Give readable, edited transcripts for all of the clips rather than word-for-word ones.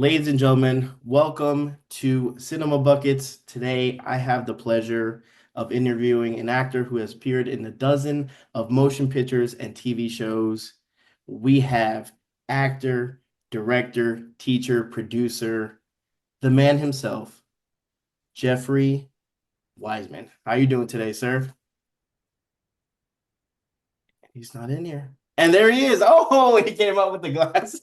Ladies and gentlemen, welcome to Cinema Buckets. Today, I have the pleasure of interviewing an actor who has appeared in a dozen of motion pictures and TV shows. We have actor, director, teacher, producer, the man himself, Jeffrey Weissman. How you doing today, sir? He's not in here. And there he is. Oh, he came up with the glasses.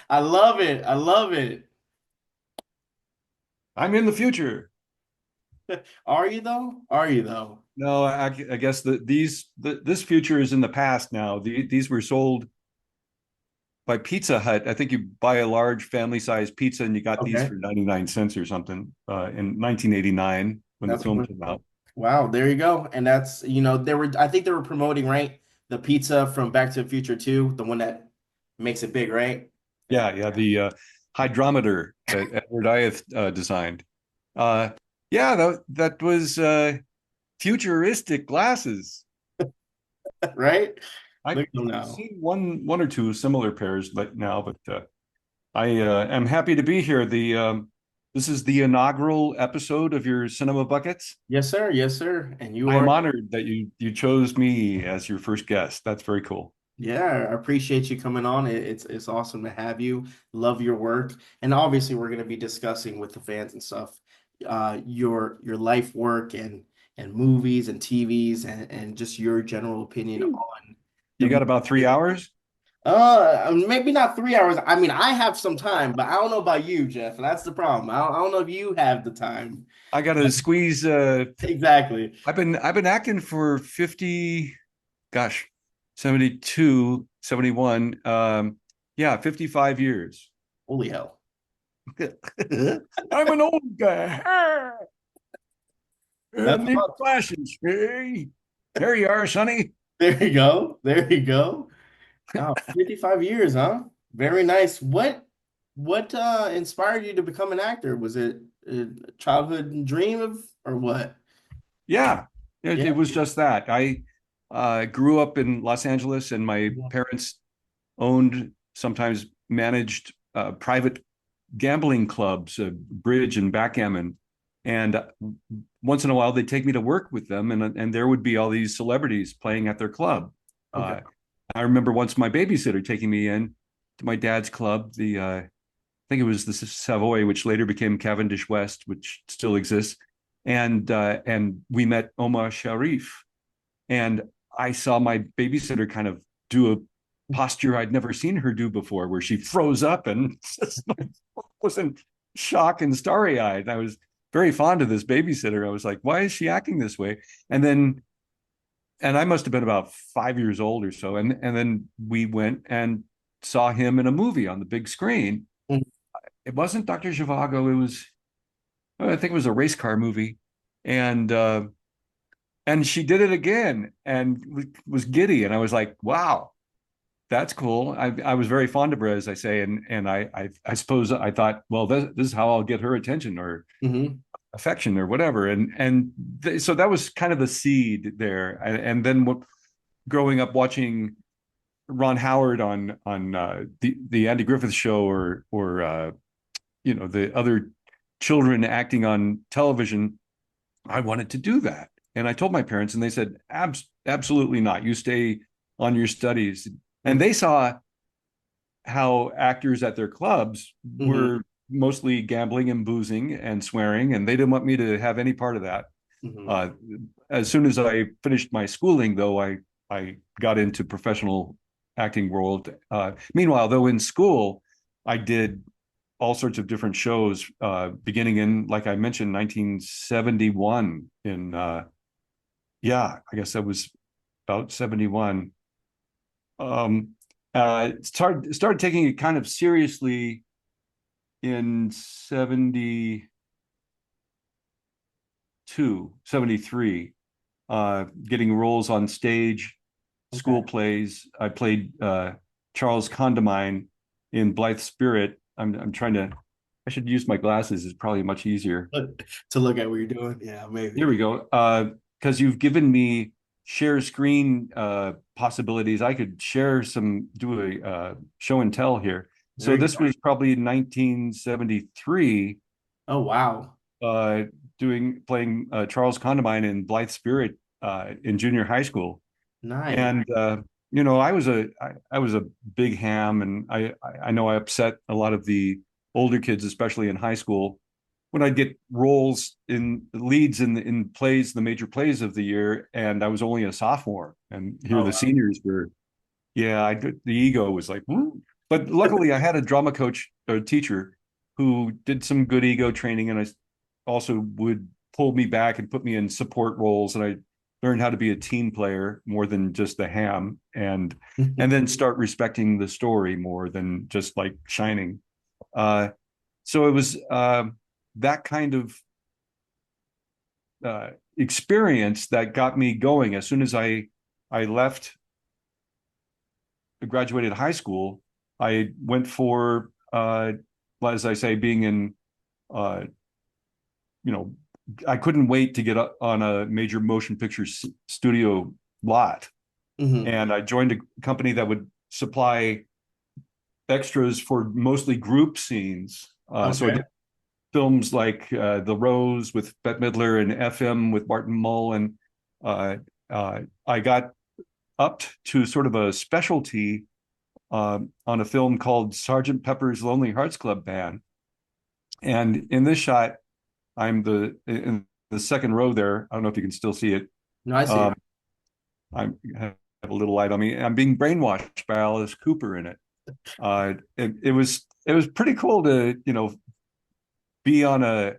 I love it. I love it. I'm in the future. Are you though? Are you though? No, I guess this future is in the past now. These were sold by Pizza Hut. I think you buy a large family-sized pizza and you got these Okay. for 99 cents or something in 1989 when the That's film came out. wow, there you go. And that's, they were I think they were promoting, right? The pizza from Back to the Future 2, the one that makes it big, right? Yeah, yeah, the hydrometer that Edward Wyeth designed. Uh, yeah, that was futuristic glasses. Right? I've Look at them now. seen one or two similar pairs, but now, but I am happy to be here. The this is the inaugural episode of your Cinema Buckets. Yes, sir. Yes, sir. And you I are, am honored that you chose me as your first guest. That's very cool. yeah, I appreciate you coming on. It's awesome to have you. Love your work. And obviously we're going to be discussing with the fans and stuff, your life work and movies and TVs and just your general opinion on You got the about 3 hours? maybe not 3 hours. I mean, I have some time, but I don't know about you, Jeff. That's the problem. I don't know if you have the time. I got to squeeze. Exactly. I've been acting for 50, gosh, 72, 71. Yeah, 55 years. Holy hell. I'm an old guy. That's Need flashes. Hey, there you are, Sonny. there you go. There you go. Oh, 55 years, huh? Very nice. What inspired you to become an actor? Was it a childhood dream of or what? Yeah, it Yeah. was just that. I grew up in Los Angeles, and my parents owned, sometimes managed private gambling clubs, bridge and backgammon. And once in a while, they'd take me to work with them, and there would be all these celebrities playing at their club. Okay. Uh, I remember once my babysitter taking me in to my dad's club, I think it was the Savoy, which later became Cavendish West, which still exists, and we met Omar Sharif, and I saw my babysitter kind of do a posture I'd never seen her do before, where she froze up and just was in shock and starry eyed. I was very fond of this babysitter. I was like, why is she acting this way? And then, and I must have been about 5 years old or so, and then we went and saw him in a movie on the big screen. Mhm. It wasn't Dr. Zhivago. It was, I think it was a race car movie, and she did it again and was giddy, and I was like, wow, that's cool. I was very fond of her, as I say, and I suppose I thought, well, this is how I'll get her attention or Mhm. affection or whatever, so that was kind of the seed there, and then growing up watching Ron Howard on the Andy Griffith Show, or the other children acting on television, I wanted to do that. And I told my parents, and they said, absolutely not. You stay on your studies. And they saw how actors at their clubs Mhm. were mostly gambling and boozing and swearing, and they didn't want me to have any part of that. Mhm. Uh, as soon as I finished my schooling, though, I got into professional acting world. Meanwhile, though, in school, I did all sorts of different shows, beginning in, like I mentioned, 1971. Yeah, I guess that was about 71. Um, started taking it kind of seriously in 72, 73, getting roles on stage, Okay. school plays. I played Charles Condamine in Blythe Spirit. I'm trying to, I should use my glasses. It's probably much easier. To look at what you're doing. Yeah, Here maybe. we go. Because you've given me share screen possibilities. I could do a show and tell here. So Very this was probably 1973, Oh, wow. uh, playing Charles Condamine in Blithe Spirit in junior high school. Nice. And I was a big ham, and I know I upset a lot of the older kids, especially in high school, when I'd get roles in leads in plays, the major plays of the year, and I was only a sophomore, and here Oh, the seniors were. Yeah, the ego was like, woo. But luckily I had a drama coach or teacher who did some good ego training, and I also would pull me back and put me in support roles, and I learned how to be a team player more than just the ham, wow. and then start respecting the story more than just like shining. So it was that kind of experience that got me going. As soon as I left, graduated high school, I went for, as I say, being in, uh, you know, I couldn't wait to get on a major motion picture studio lot, Hmm. and I joined a company that would supply extras for mostly group scenes. So I Okay. did films like The Rose with Bette Midler and FM with Martin Mull, and I got upped to sort of a specialty on a film called Sergeant Pepper's Lonely Hearts Club Band. And in this shot, I'm in the second row there. I don't know if you can still see it. No, I see it. Um, I have a little light on me. I'm being brainwashed by Alice Cooper in it. It was pretty cool to be on a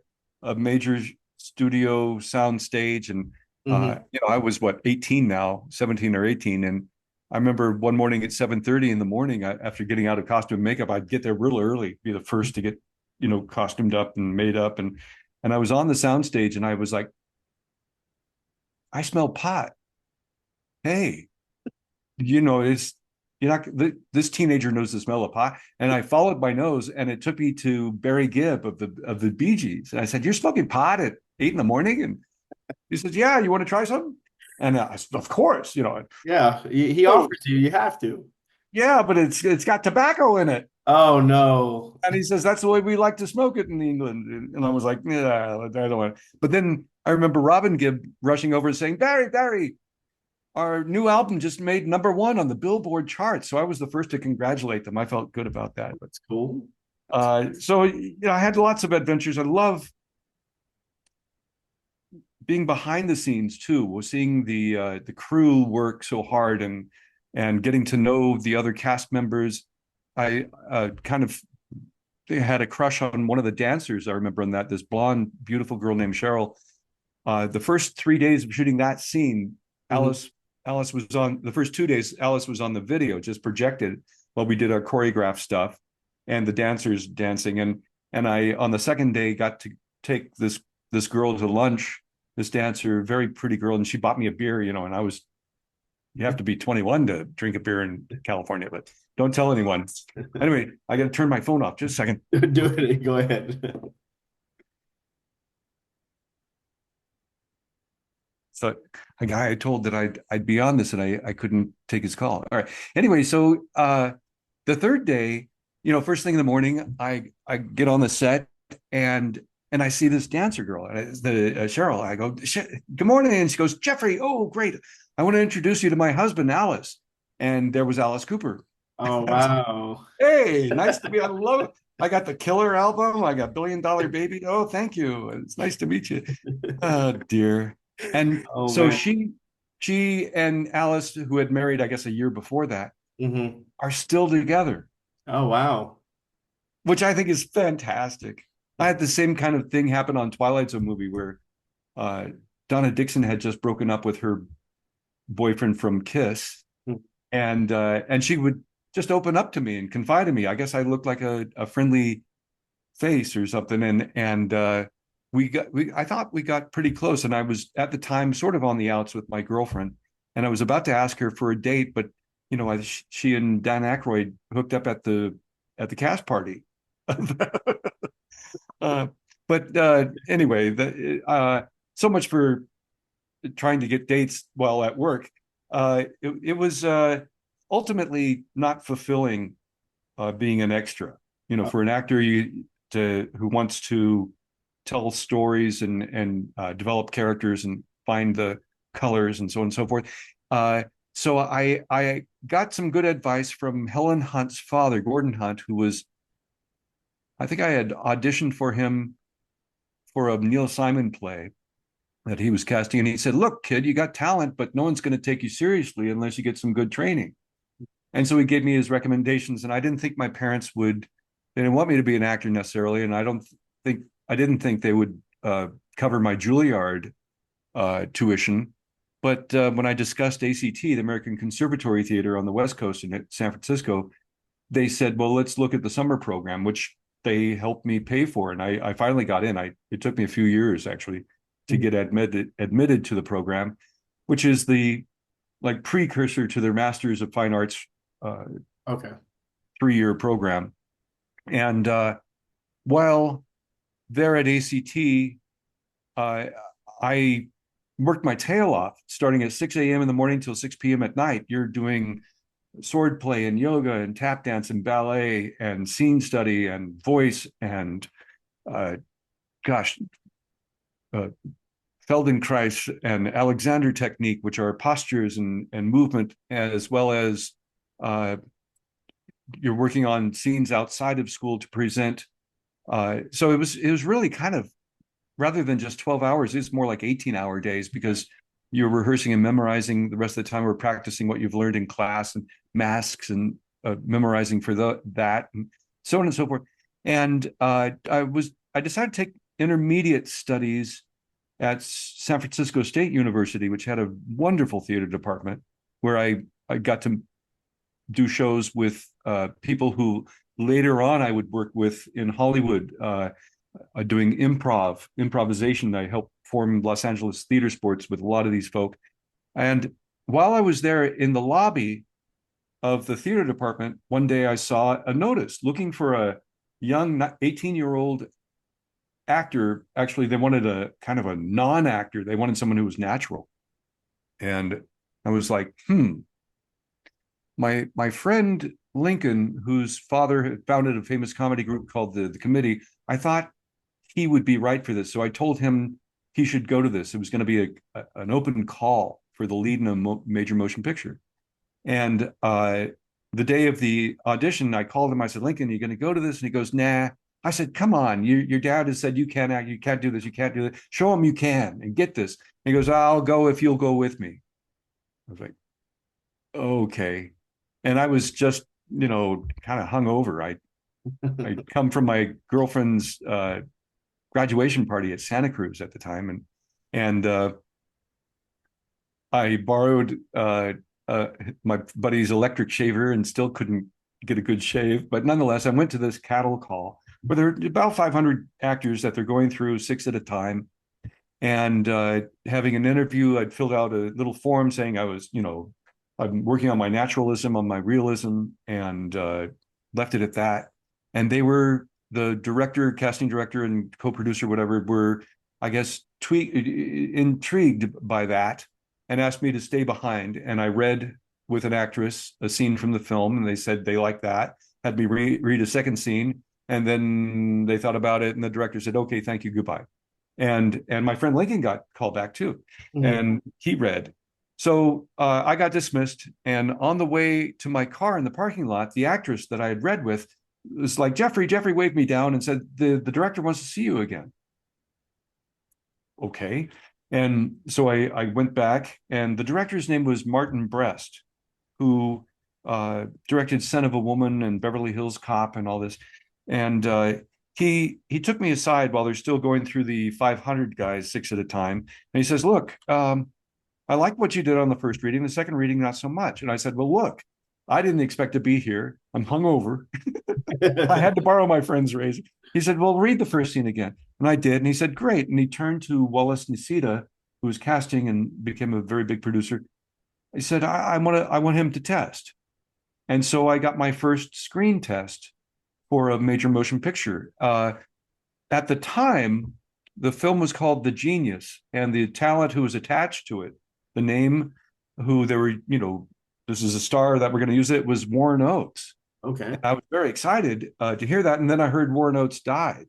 major studio sound stage, and Hmm. I was what, 18 now, 17 or 18, and I remember one morning at 7:30 in the morning, after getting out of costume and makeup, I'd get there real early, be the first to get costumed up and made up, and I was on the sound stage, and I was like, I smell pot. Hey, it's you're not this teenager knows the smell of pot. And I followed my nose, and it took me to Barry Gibb of the Bee Gees, and I said, you're smoking pot at 8 in the morning? And he says, yeah, you want to try something? And I said, of course, Yeah, he oh offers you have to. yeah, but it's got tobacco in it. Oh no. And he says, that's the way we like to smoke it in England. And I was like, yeah, I don't want it. But then I remember Robin Gibb rushing over and saying, Barry, our new album just made #1 on the Billboard chart. So I was the first to congratulate them. I felt good about that. That's cool. That's So I had lots of adventures. I love being behind the scenes too. Was seeing the crew work so hard, and getting to know the other cast members. I kind of had a crush on one of the dancers. I remember on that, this blonde, beautiful girl named Cheryl. The first 3 days of shooting that scene, Mhm. Alice was on the first 2 days. Alice was on the video, just projected while we did our choreographed stuff, and the dancers dancing. And I, on the second day, got to take this girl to lunch. This dancer, very pretty girl, and she bought me a beer. And I was, you have to be 21 to drink a beer in California, but don't tell anyone. Anyway, I got to turn my phone off. Just a second. Do it. Go ahead. So a guy I told that I'd be on this, and I couldn't take his call. All right. Anyway, so the third day, first thing in the morning, I get on the set, and I see this dancer girl, the Cheryl. I go, good morning, and she goes, Jeffrey. Oh, great. I want to introduce you to my husband, Alice. And there was Alice Cooper. Oh wow. Hey, nice to be. I love it. I got the Killer album. I got $1 Billion Baby. Oh, thank you. It's nice to meet you. Oh dear. And Oh so man. she and Alice, who had married, I guess, a year before that, Hmm. are still together, Oh wow. which I think is fantastic. I had the same kind of thing happen on Twilight Zone movie, where uh, Donna Dixon had just broken up with her boyfriend from Kiss, and she would just open up to me and confide in me. I guess I looked like a friendly face or something, and I thought we got pretty close, and I was at the time sort of on the outs with my girlfriend, and I was about to ask her for a date, but she and Dan Aykroyd hooked up at the cast party. uh, but anyway, so much for trying to get dates while at work. It was ultimately not fulfilling being an extra. For an actor who wants to tell stories and develop characters and find the colors and so on and so forth. So I got some good advice from Helen Hunt's father, Gordon Hunt, who was, I think I had auditioned for him for a Neil Simon play that he was casting, and he said, "Look, kid, you got talent, but no one's going to take you seriously unless you get some good training." And so he gave me his recommendations, and I didn't think my parents would. They didn't want me to be an actor necessarily, and I didn't think they would cover my Juilliard tuition. But when I discussed ACT, the American Conservatory Theater on the West Coast in San Francisco, they said, "Well, let's look at the summer program," which they helped me pay for, and I finally got in. It took me a few years actually to get admitted to the program, which is the like precursor to their Masters of Fine Arts Okay. 3-year program. And while there at ACT, I worked my tail off, starting at 6 a.m. in the morning till 6 p.m. at night. You're doing sword play and yoga and tap dance and ballet and scene study and voice and uh, gosh, uh, Feldenkrais and Alexander technique, which are postures and movement, as well as you're working on scenes outside of school to present. So it was really kind of, rather than just 12 hours, it's more like 18-hour days, because you're rehearsing and memorizing. The rest of the time we're practicing what you've learned in class and masks and memorizing for that and so on and so forth. And I decided to take intermediate studies at San Francisco State University, which had a wonderful theater department, where I got to do shows with people who later on I would work with in Hollywood, doing improvisation. I helped form Los Angeles Theater Sports with a lot of these folk. And while I was there in the lobby of the theater department, one day I saw a notice looking for a young 18-year-old actor. Actually, they wanted a kind of a non-actor. They wanted someone who was natural. And I was like, my friend Lincoln, whose father had founded a famous comedy group called the Committee, I thought he would be right for this. So I told him he should go to this. It was going to be an open call for the lead in a major motion picture. And the day of the audition, I called him. I said, "Lincoln, are you going to go to this?" And he goes, "Nah." I said, "Come on, your dad has said you can't act, you can't do this, you can't do that. Show him you can and get this." And he goes, "I'll go if you'll go with me." I was like, okay. And I was just, kind of hungover. I come from my girlfriend's graduation party at Santa Cruz at the time, and I borrowed my buddy's electric shaver and still couldn't get a good shave. But nonetheless, I went to this cattle call where there are about 500 actors that they're going through 6 at a time, and having an interview. I'd filled out a little form saying I'm working on my naturalism, on my realism, and left it at that. And the director, casting director, and co-producer, whatever, were, I guess, intrigued by that and asked me to stay behind. And I read with an actress a scene from the film, and they said they liked that. Had me read a second scene, and then they thought about it, and the director said, "Okay, thank you, goodbye." And my friend Lincoln got called back too, and he read. So I got dismissed, and on the way to my car in the parking lot, the actress that I had read with was like, Jeffrey waved me down and said, the director wants to see you again." Okay. And so I went back, and the director's name was Martin Brest, who directed Son of a Woman and Beverly Hills Cop and all this. And he took me aside while they're still going through the 500 guys 6 at a time. And he says, "Look, I like what you did on the first reading. The second reading, not so much." And I said, "Well, look, I didn't expect to be here. I'm hungover. I had to borrow my friend's razor." He said, "Well, read the first scene again." And I did. And he said, "Great." And he turned to Wallace Nisita, who was casting and became a very big producer. He said, I want him to test." And so I got my first screen test for a major motion picture. At the time, the film was called The Genius, and the talent who was attached to it, the name who they were, this is a star that we're going to use it, was Warren Oates. Okay. I was very excited to hear that. And then I heard Warren Oates died.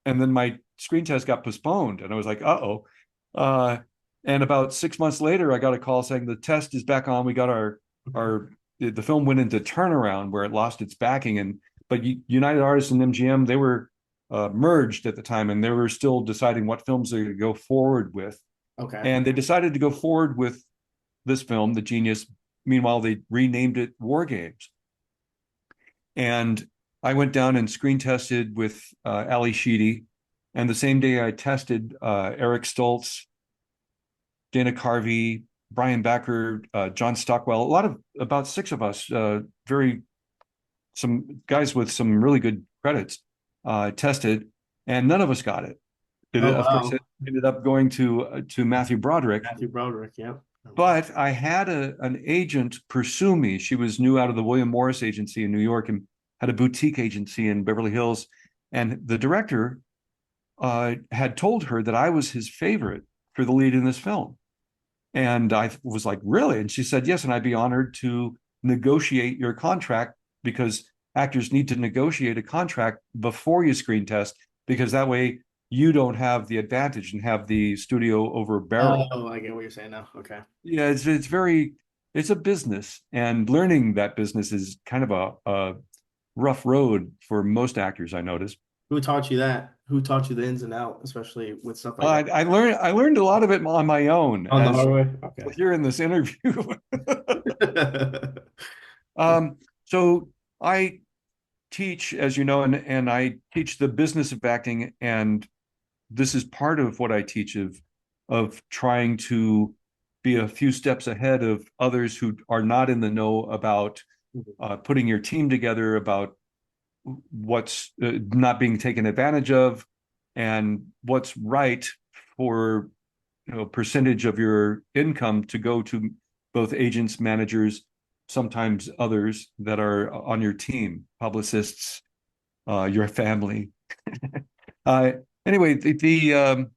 And then my screen test got postponed. And I was like, uh-oh. Uh, and about 6 months later, I got a call saying the test is back on. We got our the film went into turnaround where it lost its backing. But United Artists and MGM, they were merged at the time, and they were still deciding what films they could go forward with. Okay. And they decided to go forward with this film, The Genius. Meanwhile, they renamed it War Games. And I went down and screen tested with Ali Sheedy. And the same day I tested Eric Stoltz, Dana Carvey, Brian Backer, John Stockwell, about six of us, some guys with some really good credits tested, and none of us got it. Oh, Of course, wow. it ended up going to Matthew Broderick. Matthew Broderick. Yep. But I had an agent pursue me. She was new out of the William Morris agency in New York and had a boutique agency in Beverly Hills. And the director had told her that I was his favorite for the lead in this film. And I was like, really? And she said, yes. And I'd be honored to negotiate your contract, because actors need to negotiate a contract before you screen test, because that way you don't have the advantage and have the studio over barrel. Oh, I get what you're saying now. Okay. Yeah, it's a business, and learning that business is kind of a rough road for most actors, I noticed. Who taught you that? Who taught you the ins and out, especially with stuff like that? I learned a lot of it on my own, On the as hard way? Okay. here in this interview. um, so I teach, as you know, and I teach the business of acting, and this is part of what I teach, of trying to be a few steps ahead of others who are not in the know about putting your team together, about what's not being taken advantage of, and what's right for percentage of your income to go to both agents, managers, sometimes others that are on your team, publicists, your family. uh, anyway, the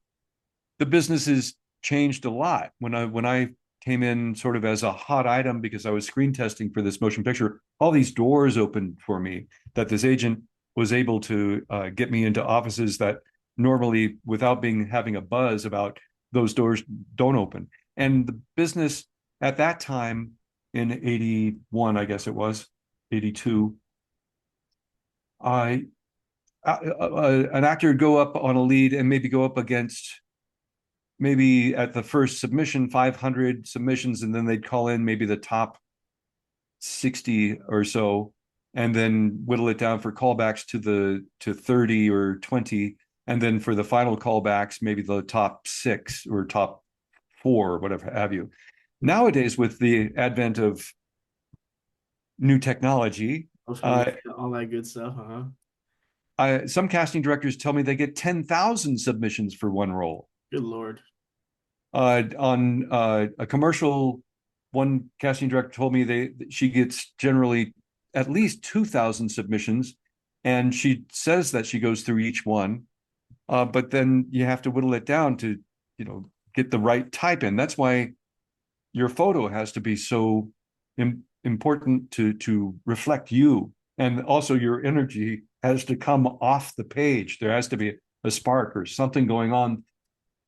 business has changed a lot. When I came in sort of as a hot item because I was screen testing for this motion picture, all these doors opened for me, that this agent was able to get me into offices that normally, without having a buzz about, those doors don't open. And the business at that time, in 81, I guess it was 82, I an actor would go up on a lead and maybe go up against, maybe at the first submission, 500 submissions, and then they'd call in maybe the top 60 or so, and then whittle it down for callbacks to 30 or 20, and then for the final callbacks, maybe the top 6 or top 4, or whatever have you. Nowadays, with the advent of new technology, All that good stuff. some casting directors tell me they get 10,000 submissions for one role. Good Lord. On a commercial, one casting director told me she gets generally at least 2,000 submissions, and she says that she goes through each one, but then you have to whittle it down to get the right type in. That's why your photo has to be so important to reflect you, and also your energy has to come off the page. There has to be a spark or something going on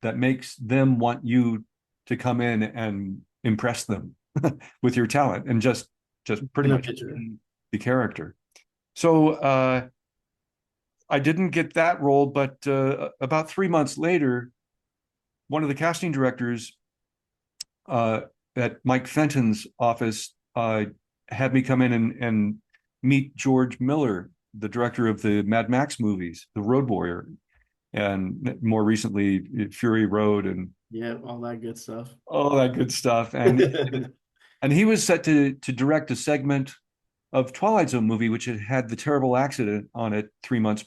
that makes them want you to come in and impress them with your talent, and just pretty In a much picture. the character. So I didn't get that role, but about 3 months later, one of the casting directors at Mike Fenton's office had me come in and meet George Miller, the director of the Mad Max movies, The Road Warrior, and more recently Fury Road, and Yeah, all that good stuff. all that good stuff. And he was set to direct a segment of Twilight Zone movie, which had had the terrible accident on it 3 months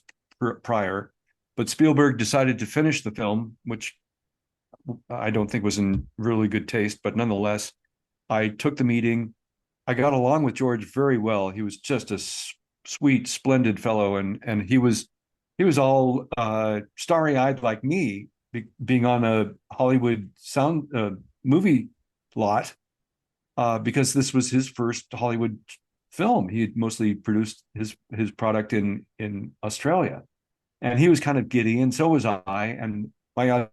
prior. But Spielberg decided to finish the film, which I don't think was in really good taste. But nonetheless, I took the meeting. I got along with George very well. He was just a sweet, splendid fellow, and he was all starry-eyed like me, being on a Hollywood movie lot, because this was his first Hollywood film. He had mostly produced his product in Australia, and he was kind of giddy, and so was I. And my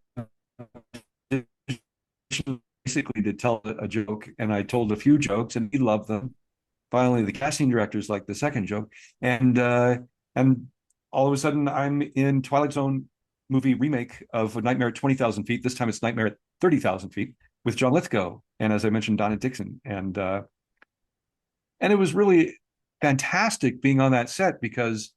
basically to tell a joke, and I told a few jokes, and he loved them. Finally, the casting directors liked the second joke, and all of a sudden, I'm in Twilight Zone movie remake of Nightmare at 20,000 Feet. This time, it's Nightmare at 30,000 Feet with John Lithgow, and as I mentioned, Donna Dixon, and it was really fantastic being on that set because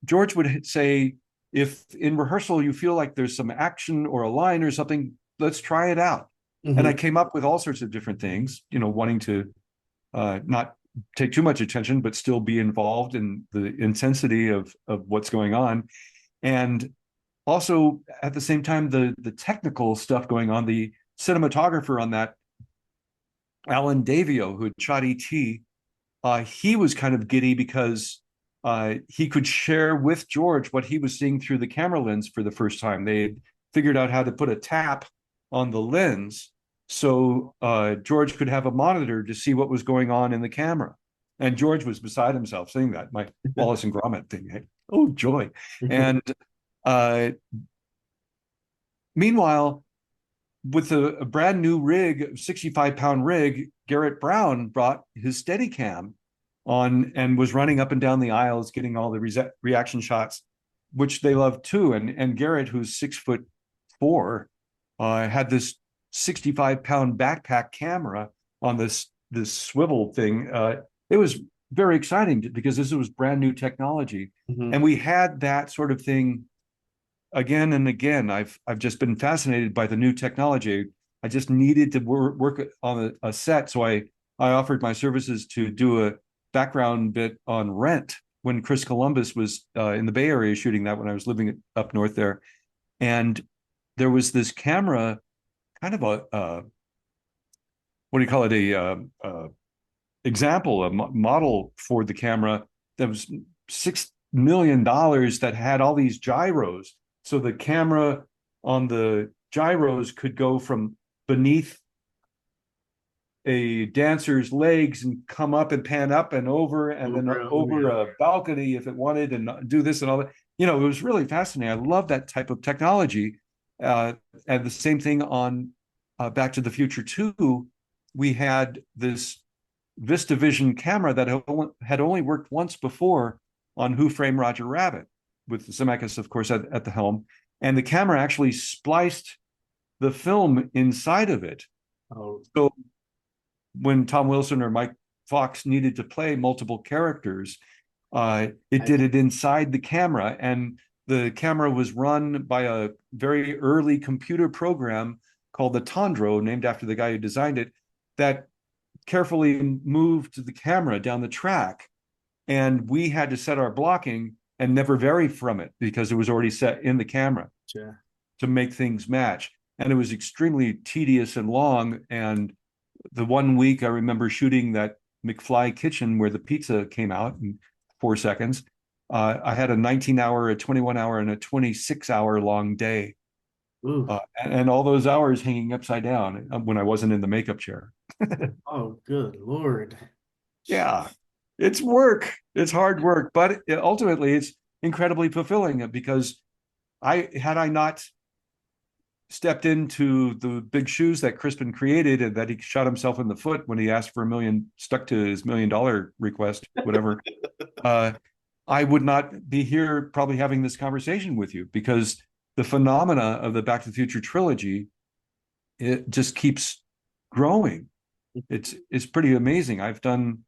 George would say, if in rehearsal you feel like there's some action or a line or something, let's try it out. And I Hmm. came up with all sorts of different things, wanting to not take too much attention, but still be involved in the intensity of what's going on. And also at the same time, the technical stuff going on, the cinematographer on that, Alan Davio, who had shot E.T., he was kind of giddy because he could share with George what he was seeing through the camera lens for the first time. They had figured out how to put a tap on the lens so George could have a monitor to see what was going on in the camera. And George was beside himself saying that, my Wallace and Gromit thing. Hey, oh, joy. And uh, meanwhile, with a brand new rig, 65-pound rig, Garrett Brown brought his Steadicam on and was running up and down the aisles, getting all the reaction shots, which they loved too. And Garrett, who's 6'4", had this 65-pound backpack camera on this swivel thing. It was very exciting because this was brand new technology, Hmm. and we had that sort of thing again and again. I've just been fascinated by the new technology. I just needed to work on a set, so I offered my services to do a background bit on Rent when Chris Columbus was in the Bay Area shooting that when I was living up north there, and there was this camera, kind of a what do you call it, a example, a model for the camera that was $6 million that had all these gyros. So the camera on the gyros could go from beneath a dancer's legs and come up and pan up and over and then Oh, over yeah. a balcony if it wanted and do this and all that. It was really fascinating. I love that type of technology. And the same thing on Back to the Future 2. We had this VistaVision camera that had only worked once before on Who Framed Roger Rabbit, with Zemeckis, of course, at the helm. And the camera actually spliced the film inside of it. Oh, So when Tom Wilson or Mike Fox needed to play multiple characters, it I, did it inside the camera. And the camera was run by a very early computer program called the Tondro, named after the guy who designed it, that carefully moved the camera down the track. And we had to set our blocking and never vary from it because it was already set in the camera yeah. to make things match. And it was extremely tedious and long. And the one week I remember shooting that McFly kitchen where the pizza came out in 4 seconds. I had a 19-hour, a 21-hour, and a 26-hour long day. Ooh. And all those hours hanging upside down when I wasn't in the makeup chair. Oh, good Lord. Yeah, it's work. It's hard work, but ultimately it's incredibly fulfilling because I not stepped into the big shoes that Crispin created and that he shot himself in the foot when he asked for a million, stuck to his $1 million request, whatever. uh, I would not be here probably having this conversation with you because the phenomena of the Back to the Future trilogy, it just keeps growing. It's pretty amazing. I've done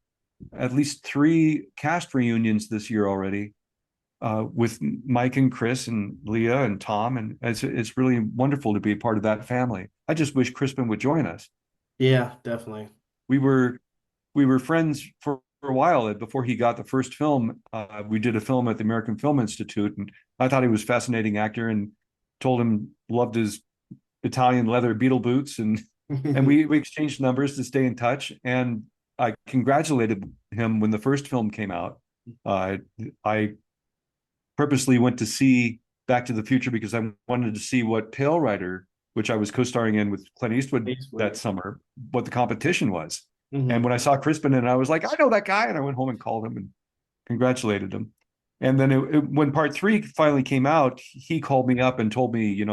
at least 3 cast reunions this year already, with Mike and Chris and Leah and Tom, and it's really wonderful to be a part of that family. I just wish Crispin would join us. Yeah, definitely. We were we were friends for a while before he got the first film. We did a film at the American Film Institute, and I thought he was a fascinating actor, and told him loved his Italian leather Beetle boots, and we exchanged numbers to stay in touch. And I congratulated him when the first film came out. Uh, I purposely went to see Back to the Future because I wanted to see what Pale Rider, which I was co-starring in with Clint Eastwood that Facebook. summer, what the competition was. And Hmm. when I saw Crispin, and I was like, I know that guy, and I went home and called him and congratulated him. And then when part three finally came out, he called me up and told me,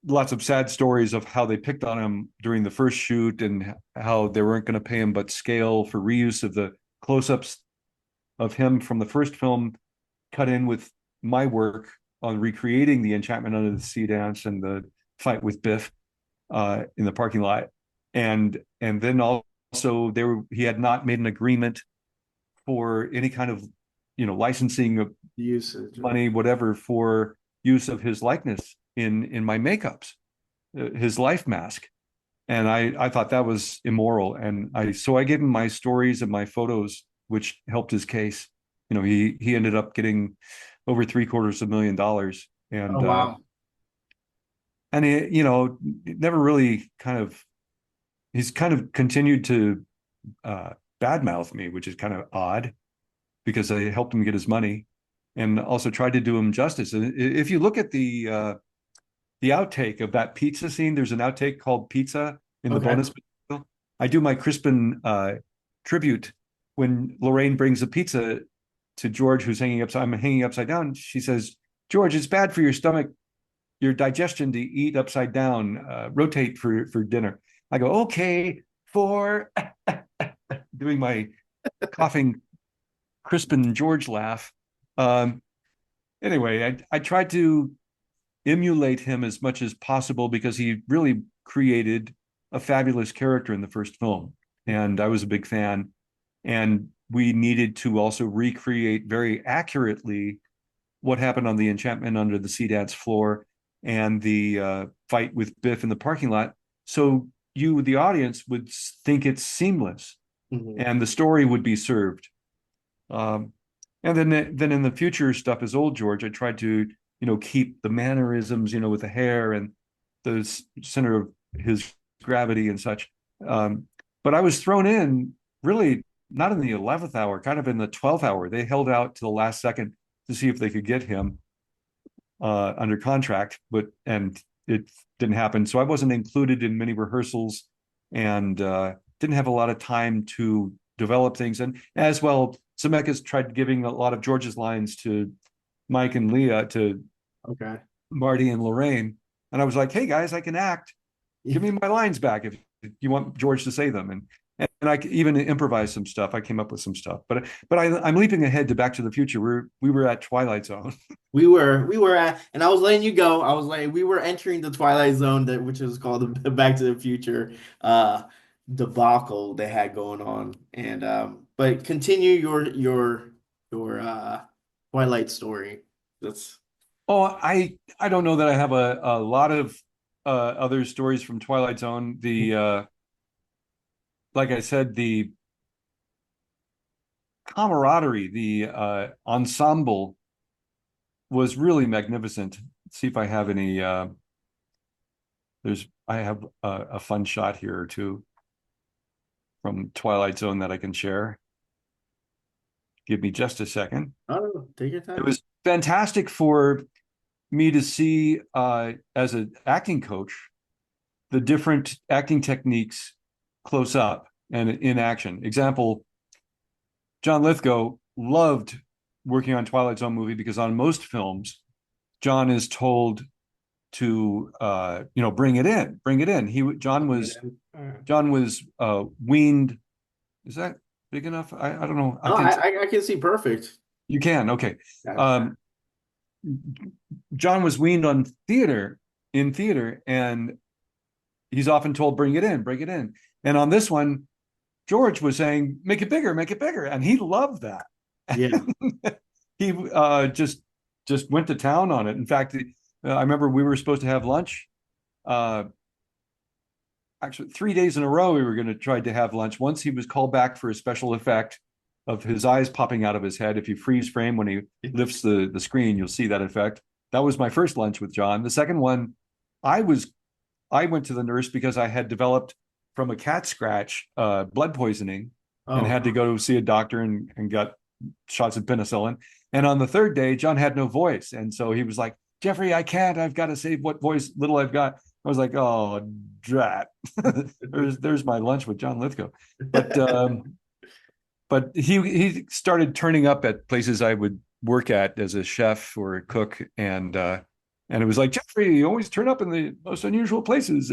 lots of sad stories of how they picked on him during the first shoot and how they weren't going to pay him but scale for reuse of the close-ups of him from the first film cut in with my work on recreating the enchantment under the sea dance and the fight with Biff in the parking lot. And then also he had not made an agreement for any kind of licensing of Usage. money, whatever, for use of his likeness in my makeups, his life mask. And I thought that was immoral. And I gave him my stories and my photos, which helped his case. He ended up getting over $750,000. Oh, And wow. he, never really he's kind of continued to badmouth me, which is kind of odd because I helped him get his money and also tried to do him justice. And if you look at the outtake of that pizza scene, there's an outtake called Pizza in the Okay. bonus material. I do my Crispin tribute when Lorraine brings a pizza to George, who's hanging upside. I'm hanging upside down. She says, "George, it's bad for your stomach, your digestion to eat upside down. Rotate for dinner." I go, "Okay," for doing my coughing Crispin George laugh. Um, anyway, I tried to emulate him as much as possible because he really created a fabulous character in the first film. And I was a big fan. And we needed to also recreate very accurately what happened on the enchantment under the sea dance floor and the fight with Biff in the parking lot. So you, the audience, would think it's seamless Hmm. and the story would be served. Um, and then in the future stuff as old George, I tried to keep the mannerisms with the hair and the center of his gravity and such. Um, but I was thrown in really not in the 11th hour, kind of in the 12th hour. They held out to the last second to see if they could get him under contract, and it didn't happen. So I wasn't included in many rehearsals and didn't have a lot of time to develop things. And as well, Zemeckis tried giving a lot of George's lines to Mike and Leah, to Okay. Marty and Lorraine. And I was like, hey guys, I can act. Give me my lines back if you want George to say them. And I even improvised some stuff. I came up with some stuff, but I'm leaping ahead to Back to the Future. We were at Twilight Zone. We were at, and I was letting you go. I was like, we were entering the Twilight Zone, that which is called the Back to the Future uh debacle they had going on. And but continue your Twilight story. That's Oh, I don't know that I have a lot of other stories from Twilight Zone. The like I said, the camaraderie, the ensemble was really magnificent. Let's see if I have any. I have a fun shot here or two from Twilight Zone that I can share. Give me just a second. I don't know. Take your It time. was fantastic for me to see as an acting coach the different acting techniques close up and in action. Example, John Lithgow loved working on Twilight Zone movie because on most films, John is told to bring it in, bring it in. All right. John was weaned. Is that big enough? I don't know. I No, can. I can see perfect. You can. Okay. Gotcha. Um, John was weaned on theater, and he's often told, "Bring it in, bring it in." And on this one, George was saying, make it bigger," and he loved that. Yeah. He just went to town on it. In fact, I remember we were supposed to have lunch. Uh, actually, 3 days in a row, we were going to try to have lunch. Once he was called back for a special effect of his eyes popping out of his head. If you freeze frame when he lifts the screen, you'll see that effect. That was my first lunch with John. The second one, I was I went to the nurse because I had developed from a cat scratch blood poisoning and Oh, had to go see a doctor and got shots of penicillin. And on the third day, John had no voice. And so he was like, Jeffrey, I can't. I've got to save what voice little I've got. I was like, oh, drat. There's my lunch with John Lithgow. But he started turning up at places I would work at as a chef or a cook, and it was like, Jeffrey, you always turn up in the most unusual places.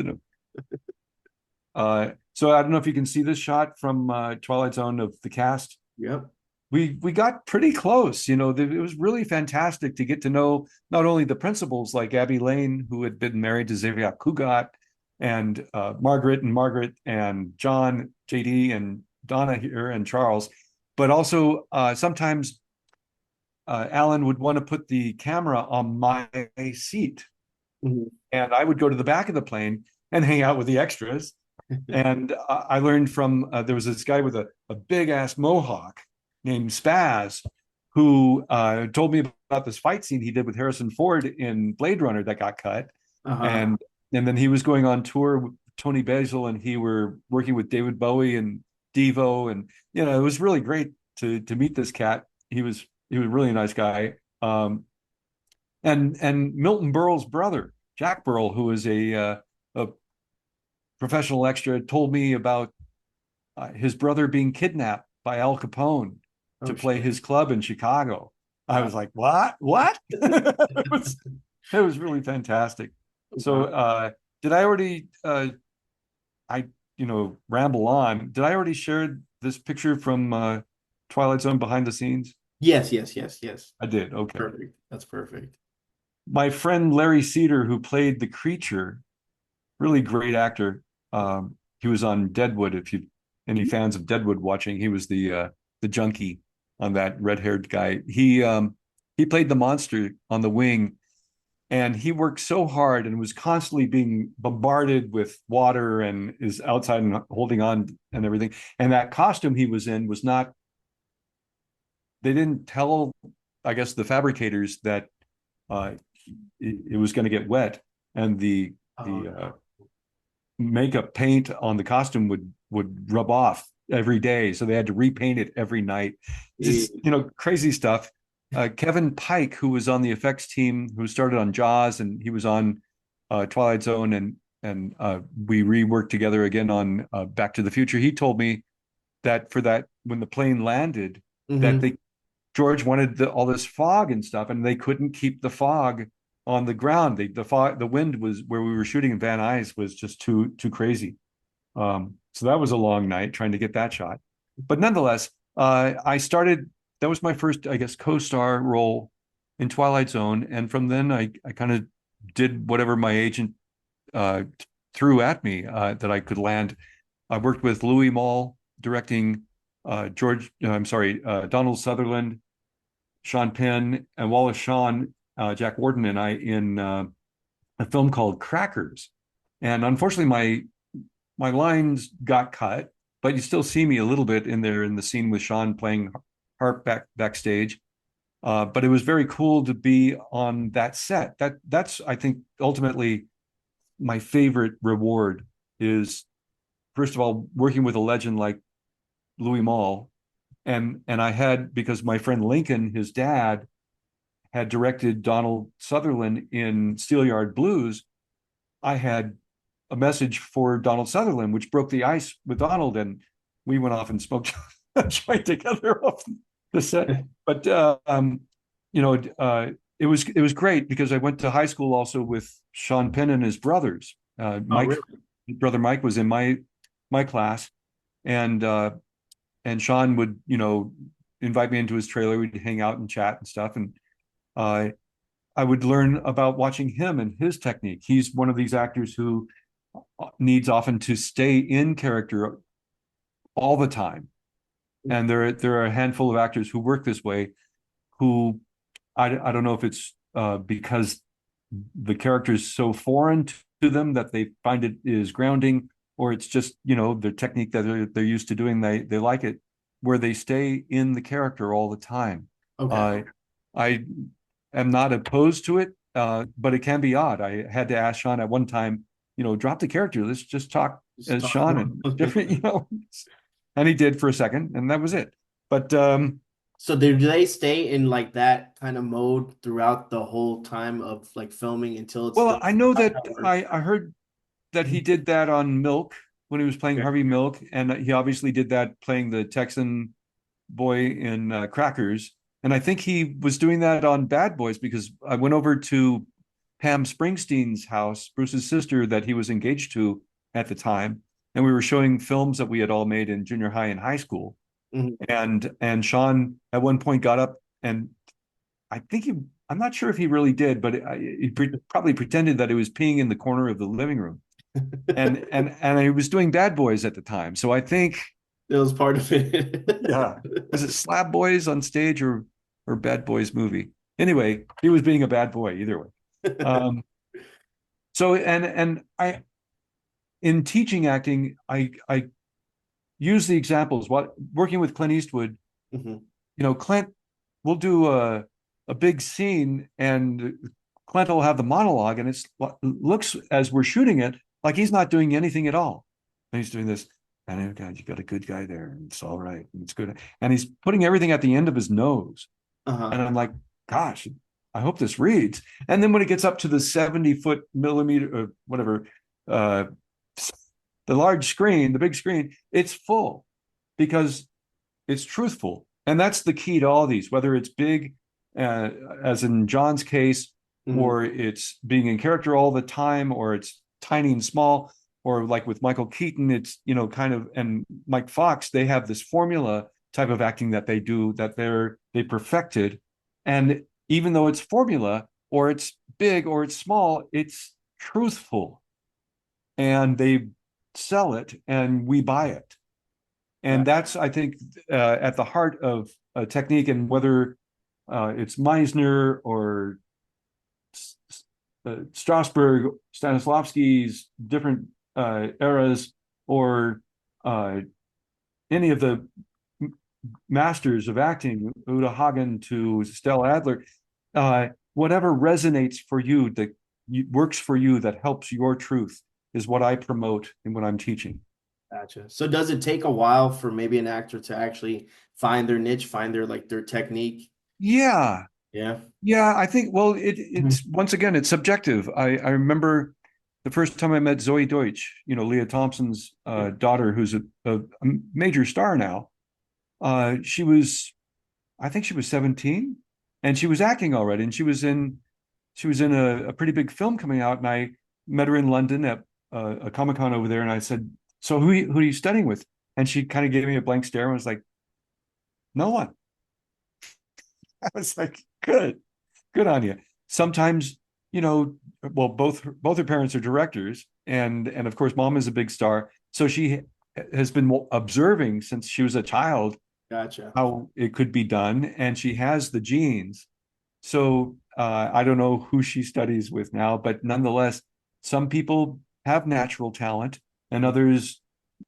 So I don't know if you can see this shot from Twilight Zone of the cast. Yep. We got pretty close. It was really fantastic to get to know not only the principals like Abby Lane, who had been married to Xavier Cugat, and Margaret and John, JD, and Donna here, and Charles, but also sometimes Alan would want to put the camera on my seat, Mhm. and I would go to the back of the plane and hang out with the extras. And I learned from there was this guy with a big ass mohawk named Spaz, who told me about this fight scene he did with Harrison Ford in Blade Runner that got cut, Uh-huh. and then he was going on tour with Tony Basil, and he were working with David Bowie and Devo, and it was really great to meet this cat. He was a really nice guy. And Milton Berle's brother, Jack Berle, who was a professional extra, told me about his brother being kidnapped by Al Capone to Oh play shit. his club in Chicago. I Wow. was like, what? What? It was really fantastic. So Wow. did I already I ramble on? Did I already share this picture from Twilight Zone behind the scenes? Yes, yes, yes, yes. I did. Okay. Perfect. That's perfect. My friend Larry Cedar, who played the creature, really great actor. He was on Deadwood. If you any fans of Deadwood watching, he was the junkie on that red-haired guy. He played the monster on the wing, and he worked so hard and was constantly being bombarded with water and is outside and holding on and everything. And that costume he was in was not. They didn't tell, I guess, the fabricators that uh, it was going to get wet, and the Oh the no. makeup paint on the costume would rub off every day, so they had to repaint it every night. Just Eh, crazy stuff. Kevin Pike, who was on the effects team, who started on Jaws, and he was on Twilight Zone, and we reworked together again on Back to the Future. He told me that for that when the plane landed, that mhm. they George wanted all this fog and stuff, and they couldn't keep the fog on the ground. The wind was where we were shooting in Van Nuys was just too crazy. So that was a long night trying to get that shot. But nonetheless, I started. That was my first, I guess, co-star role in Twilight Zone, and from then I kind of did whatever my agent uh, threw at me that I could land. I worked with Louis Malle directing I'm sorry, Donald Sutherland, Sean Penn, and Wallace Shawn, Jack Warden, and I in a film called Crackers. And unfortunately, my lines got cut, but you still see me a little bit in there in the scene with Sean playing harp backstage. But it was very cool to be on that set. That's I think ultimately my favorite reward is first of all working with a legend like Louis Malle, and I had because my friend Lincoln, his dad, had directed Donald Sutherland in Steelyard Blues. I had a message for Donald Sutherland, which broke the ice with Donald, and we went off and smoked a joint together off the set. But you know, it was great because I went to high school also with Sean Penn and his brothers. Oh Mike, really? brother Mike, was in my class, and Sean would invite me into his trailer. We'd hang out and chat and stuff, and uh, I would learn about watching him and his technique. He's one of these actors who needs often to stay in character all the time. And there are a handful of actors who work this way who I don't know if it's because the character is so foreign to them that they find it is grounding, or it's just the technique that they're used to doing. They like it where they stay in the character all the time. Okay. Uh, I am not opposed to it, but it can be odd. I had to ask Sean at one time, drop the character. Let's just talk Just as talk Sean more. and different, and he did for a second, and that was it. But So do they stay in like that kind of mode throughout the whole time of like filming until it's well, the I know how's that that work? I heard that he did that on Milk when he was playing Okay. Harvey Milk, and he obviously did that playing the Texan boy in Crackers. And I think he was doing that on Bad Boys because I went over to Pam Springsteen's house, Bruce's sister, that he was engaged to at the time, and we were showing films that we had all made in junior high and high school. Mhm. And Sean at one point got up and I think he, I'm not sure if he really did, but he probably pretended that he was peeing in the corner of the living room. And he was doing Bad Boys at the time. So I think, It was part of it. yeah, was it Slab Boys on stage or Bad Boys movie? Anyway, he was being a bad boy either way. Um, so and I in teaching acting, I use the examples. What working with Clint Eastwood, Mhm. Clint will do a big scene and Clint will have the monologue and it looks as we're shooting it like he's not doing anything at all. And he's doing this, and oh God, you got a good guy there. And it's all right. And it's good. And he's putting everything at the end of his nose. Uh-huh. And I'm like, gosh, I hope this reads. And then when it gets up to the 70-foot millimeter or whatever, uh, the large screen, the big screen, it's full because it's truthful. And that's the key to all these, whether it's big, as in John's case, Mhm. or it's being in character all the time, or it's tiny and small, or like with Michael Keaton, it's, kind of, and Mike Fox, they have this formula type of acting that they do that they perfected. And even though it's formula, or it's big, or it's small, it's truthful. And they sell it and we buy it. And Got that's, I think, at the heart of a technique, and whether it's Meisner or Strasberg, Stanislavski's different eras, or uh, any of the masters of acting, Uta Hagen to Stella Adler, whatever resonates for you, that works for you, that helps your truth, is what I promote and what I'm teaching. Gotcha. So does it take a while for maybe an actor to actually find their niche, find their technique? Yeah, Yeah. yeah, I think, well, Mhm. it's once again, it's subjective. I remember the first time I met Zoe Deutsch, Leah Thompson's Yeah. daughter, who's a major star now. She was, I think she was 17, and she was acting already, and she was in a pretty big film coming out, and I met her in London at a Comic-Con over there, and I said, "So who are you studying with?" And she kind of gave me a blank stare and was like, "No one." I was like, good on you. Sometimes, well, both her parents are directors, and of course, mom is a big star, so she has been observing since she was a child Gotcha. how it could be done, and she has the genes. So I don't know who she studies with now, but nonetheless, some people have natural talent, and others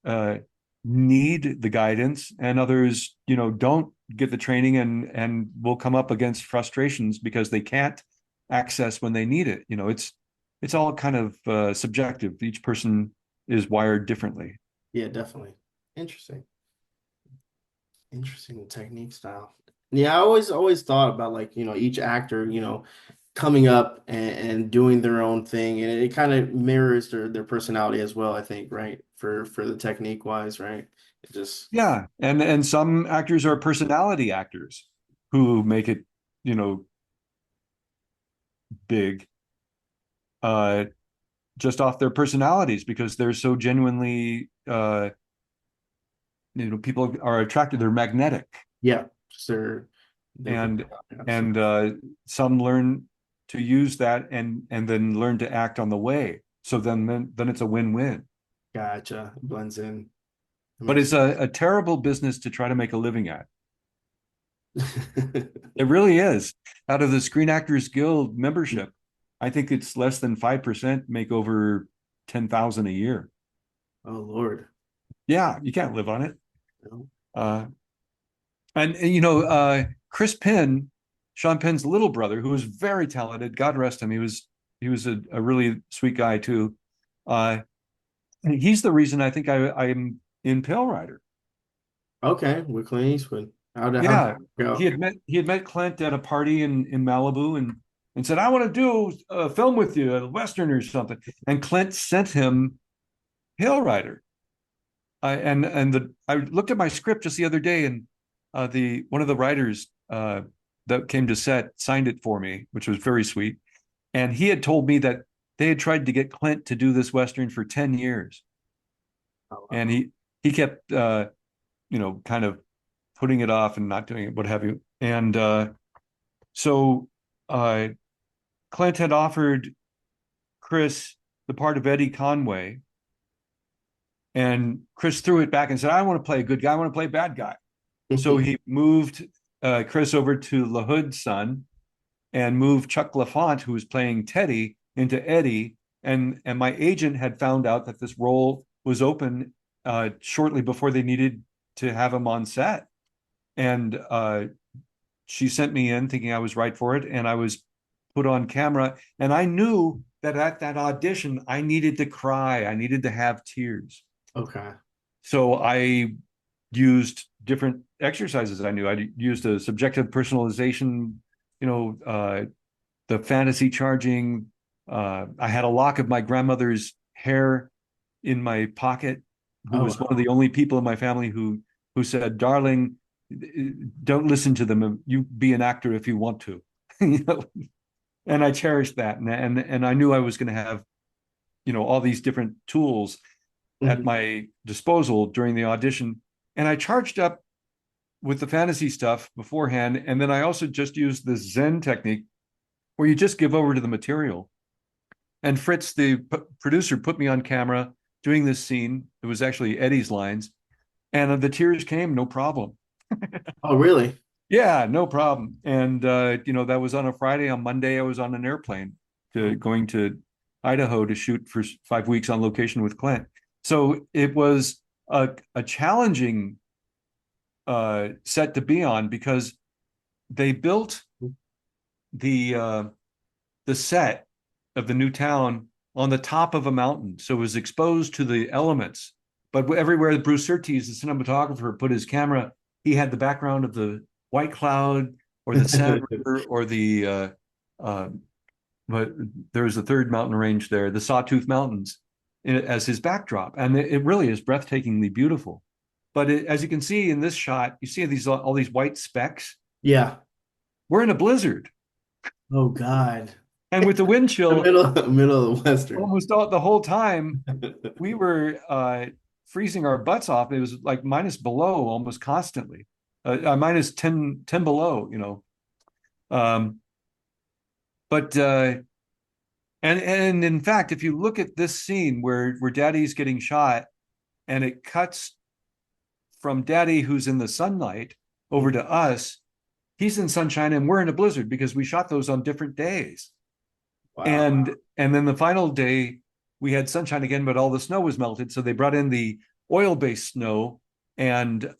uh, need the guidance, and others, don't get the training and will come up against frustrations because they can't access when they need it. It's all kind of subjective. Each person is wired differently. Yeah, definitely. Interesting. Interesting technique style. Yeah, I always thought about like, each actor, coming up and doing their own thing. And it kind of mirrors their personality as well, I think, right? For the technique wise, right? It just Yeah, and some actors are personality actors who make it, you know, big, uh, just off their personalities because they're so genuinely, people are attracted. They're magnetic, yeah, just their and personality. and Absolutely. some learn to use that and then learn to act on the way. So then it's a win-win. Gotcha. Blends in. That But makes it's a terrible business to try to make a living at. sense. It really is. Out of the Screen Actors Guild membership, I think it's less than 5% make over 10,000 a year. Oh Lord. Yeah, you can't live on it. No. Uh, and Chris Penn, Sean Penn's little brother, who was very talented, God rest him. He was a really sweet guy too. Uh, he's the reason I think I'm in Pale Rider. Okay, with Clint Eastwood. How did Yeah, that he go? had met Clint at a party in Malibu, and said, I want to do a film with you, a Western or something. And Clint sent him Hail Rider. I looked at my script just the other day, and the one of the writers that came to set signed it for me, which was very sweet. And he had told me that they had tried to get Clint to do this Western for 10 years. Oh, And wow. he kept kind of putting it off and not doing it, what have you. And so uh, Clint had offered Chris the part of Eddie Conway, and Chris threw it back and said, "I want to play a good guy. I want to play a bad guy." So he moved Chris over to LaHood's son and moved Chuck LaFont, who was playing Teddy, into Eddie. And my agent had found out that this role was open shortly before they needed to have him on set. And she sent me in thinking I was right for it, and I was put on camera. And I knew that at that audition, I needed to cry. I needed to have tears. Okay. So I used different exercises. I knew I used a subjective personalization, the fantasy charging. I had a lock of my grandmother's hair in my pocket, who Oh, was one of wow. the only people in my family who said, "Darling, don't listen to them. You be an actor if you want to." you know? And I cherished that, and I knew I was going to have all these different tools at Mhm. my disposal during the audition, and I charged up with the fantasy stuff beforehand, and then I also just used the Zen technique where you just give over to the material. And Fritz, the producer, put me on camera doing this scene. It was actually Eddie's lines, and the tears came, no problem. Oh, really? Yeah, no problem. And that was on a Friday. On Monday, I was on an airplane to Oh, going to Idaho to shoot for 5 weeks on location with Clint. So it was a challenging set to be on because they built the uh, the set of the new town on the top of a mountain, so it was exposed to the elements. But everywhere that Bruce Surtees, the cinematographer, put his camera, he had the background of the White Cloud or the Sand River or uh, but there's a third mountain range there, the Sawtooth Mountains, as his backdrop, and it really is breathtakingly beautiful. But as you can see in this shot, you see these all these white specks. yeah. We're in a blizzard, Oh, God. and with the wind The chill, middle of the Western. almost the whole time we were freezing our butts off. It was like minus below almost constantly, minus 10 below, Um, but and in fact, if you look at this scene where Daddy's getting shot, and it cuts from Daddy, who's in the sunlight, over to us, he's in sunshine and we're in a blizzard because we shot those on different days. Wow. And then the final day we had sunshine again, but all the snow was melted, so they brought in the oil-based snow, and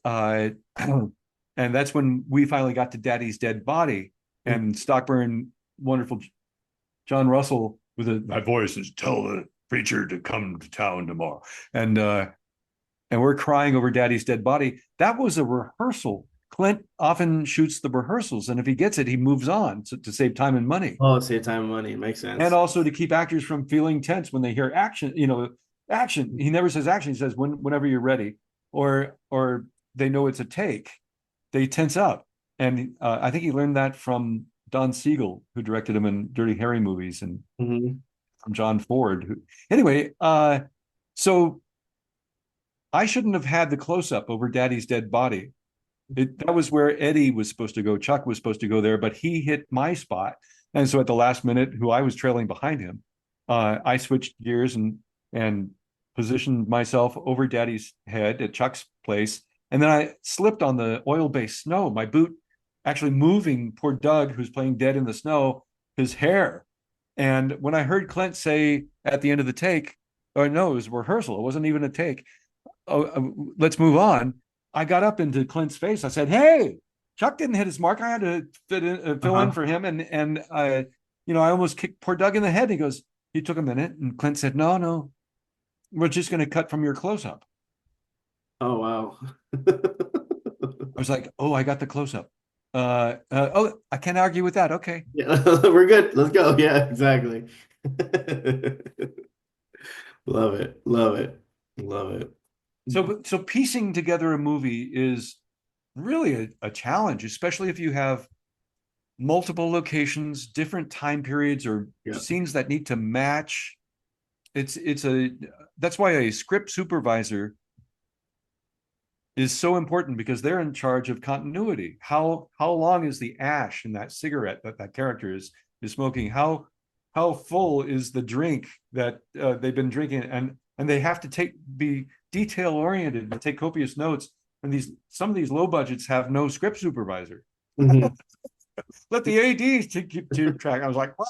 and that's when we finally got to Daddy's dead body. And Stockburn, wonderful John Russell, with my voice is, "Tell the preacher to come to town tomorrow," and and we're crying over Daddy's dead body. That was a rehearsal. Clint often shoots the rehearsals, and if he gets it, he moves on to save time and money, Oh, save time and money. It makes and sense. also to keep actors from feeling tense when they hear action. Action. He never says action. He says whenever you're ready, or they know it's a take. They tense up, and I think he learned that from Don Siegel, who directed him in Dirty Harry movies, and Hmm. from John Ford. Anyway, so I shouldn't have had the close up over Daddy's dead body. That was where Eddie was supposed to go. Chuck was supposed to go there, but he hit my spot. And so at the last minute, who I was trailing behind him, I switched gears and positioned myself over Daddy's head at Chuck's place. And then I slipped on the oil-based snow, my boot actually moving poor Doug, who's playing dead in the snow, his hair. And when I heard Clint say at the end of the take, or no, it was a rehearsal, it wasn't even a take, "Oh, let's move on." I got up into Clint's face. I said, "Hey, Chuck didn't hit his mark. I had to fill in Uh-huh. for him." And I almost kicked poor Doug in the head. He goes, "He took a minute." And Clint said, "No, no, we're just going to cut from your close up." Oh, wow. I was like, "Oh, I got the close up." Oh, I can't argue with that. Okay. Yeah, we're good. Let's go. Yeah, exactly. Love it. Love it. Love it. So piecing together a movie is really a challenge, especially if you have multiple locations, different time periods, or Yeah. scenes that need to match. It's a That's why a script supervisor is so important, because they're in charge of continuity. How long is the ash in that cigarette that that character is smoking? How full is the drink that they've been drinking? And they have to be detail oriented and take copious notes. And these some of these low budgets have no script supervisor. Mhm. Let the ADs to keep to track. I was like, what?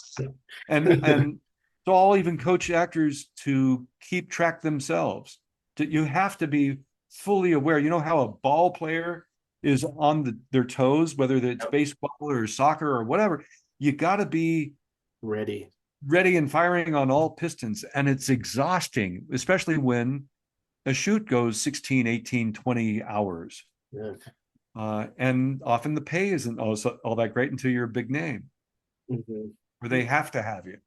And so I'll even coach actors to keep track themselves. You have to be fully aware. You know how a ball player is on their toes, whether it's Yep. baseball or soccer or whatever. You got to be Ready. ready and firing on all pistons. And it's exhausting, especially when a shoot goes 16, 18, 20 hours. Yeah. And often the pay isn't all that great until you're a big name, Mhm. where they have to have you.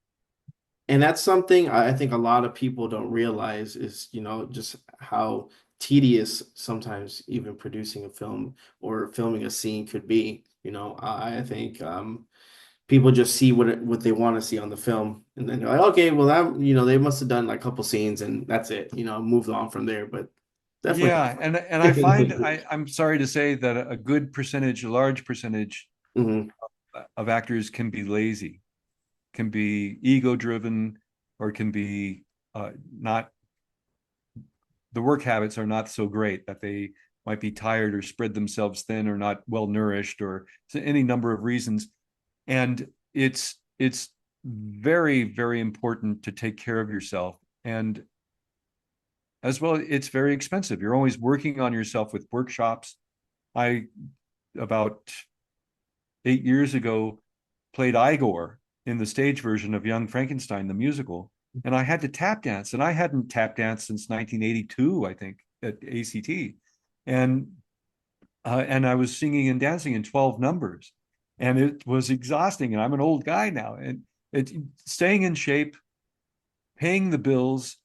And that's something I think a lot of people don't realize is, just how tedious sometimes even producing a film or filming a scene could be. I think people just see what they want to see on the film, and then they're like, okay, well that they must have done like a couple scenes and that's it. Moved on from there, but definitely. Yeah, and I find I'm sorry to say that a good percentage, a large percentage Mhm. of actors can be lazy, can be ego driven, or can be not the work habits are not so great, that they might be tired or spread themselves thin or not well nourished, or any number of reasons. And it's very, very important to take care of yourself. And as well, it's very expensive. You're always working on yourself with workshops. I About 8 years ago played Igor in the stage version of Young Frankenstein, the musical, and I had to tap dance, and I hadn't tap danced since 1982, I think, at ACT, and and I was singing and dancing in 12 numbers, and it was exhausting. And I'm an old guy now, and it staying in shape, paying the bills,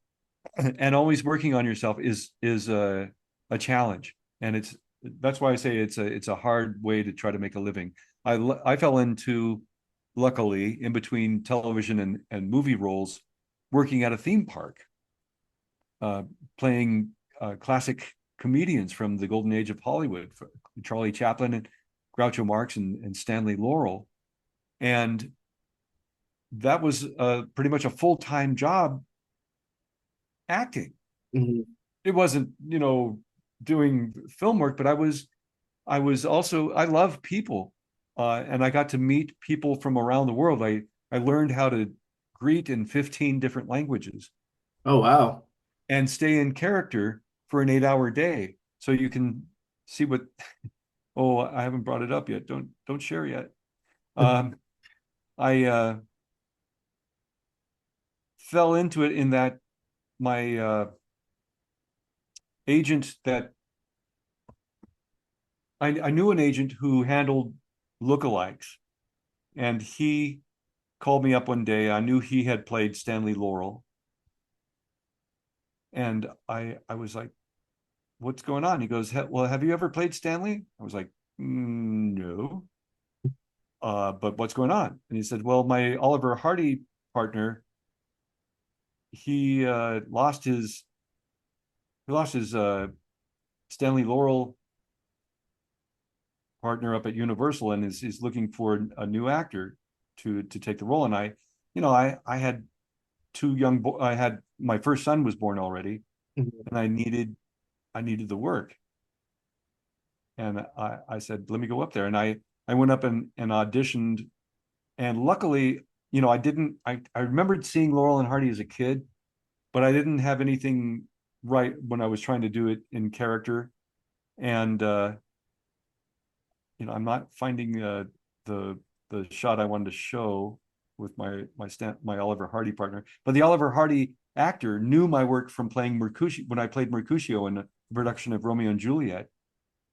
and always working on yourself is a challenge. And that's why I say it's a hard way to try to make a living. I fell into, luckily, in between television and movie roles, working at a theme park, uh, playing classic comedians from the golden age of Hollywood, Charlie Chaplin and Groucho Marx and Stanley Laurel. And that was pretty much a full-time job, acting. Mhm. It wasn't, doing film work, but I was also, I love people, and I got to meet people from around the world. I learned how to greet in 15 different languages Oh wow. and stay in character for an 8-hour day, so you can see what. Oh, I haven't brought it up yet. Don't share yet. Um, I fell into it in that my agent that I knew an agent who handled lookalikes, and he called me up one day. I knew he had played Stanley Laurel, and I was like, "What's going on?" He goes, "Well, have you ever played Stanley?" I was like, "No." But what's going on? And he said, "Well, my Oliver Hardy partner, he lost his Stanley Laurel partner up at Universal, and is looking for a new actor to take the role." And I had I had my first son was born already, Mhm. and I needed the work. And I said, let me go up there. And I went up and auditioned. And luckily, I remembered seeing Laurel and Hardy as a kid, but I didn't have anything right when I was trying to do it in character. And I'm not finding the the shot I wanted to show with my Oliver Hardy partner. But the Oliver Hardy actor knew my work from playing Mercutio, when I played Mercutio in a production of Romeo and Juliet.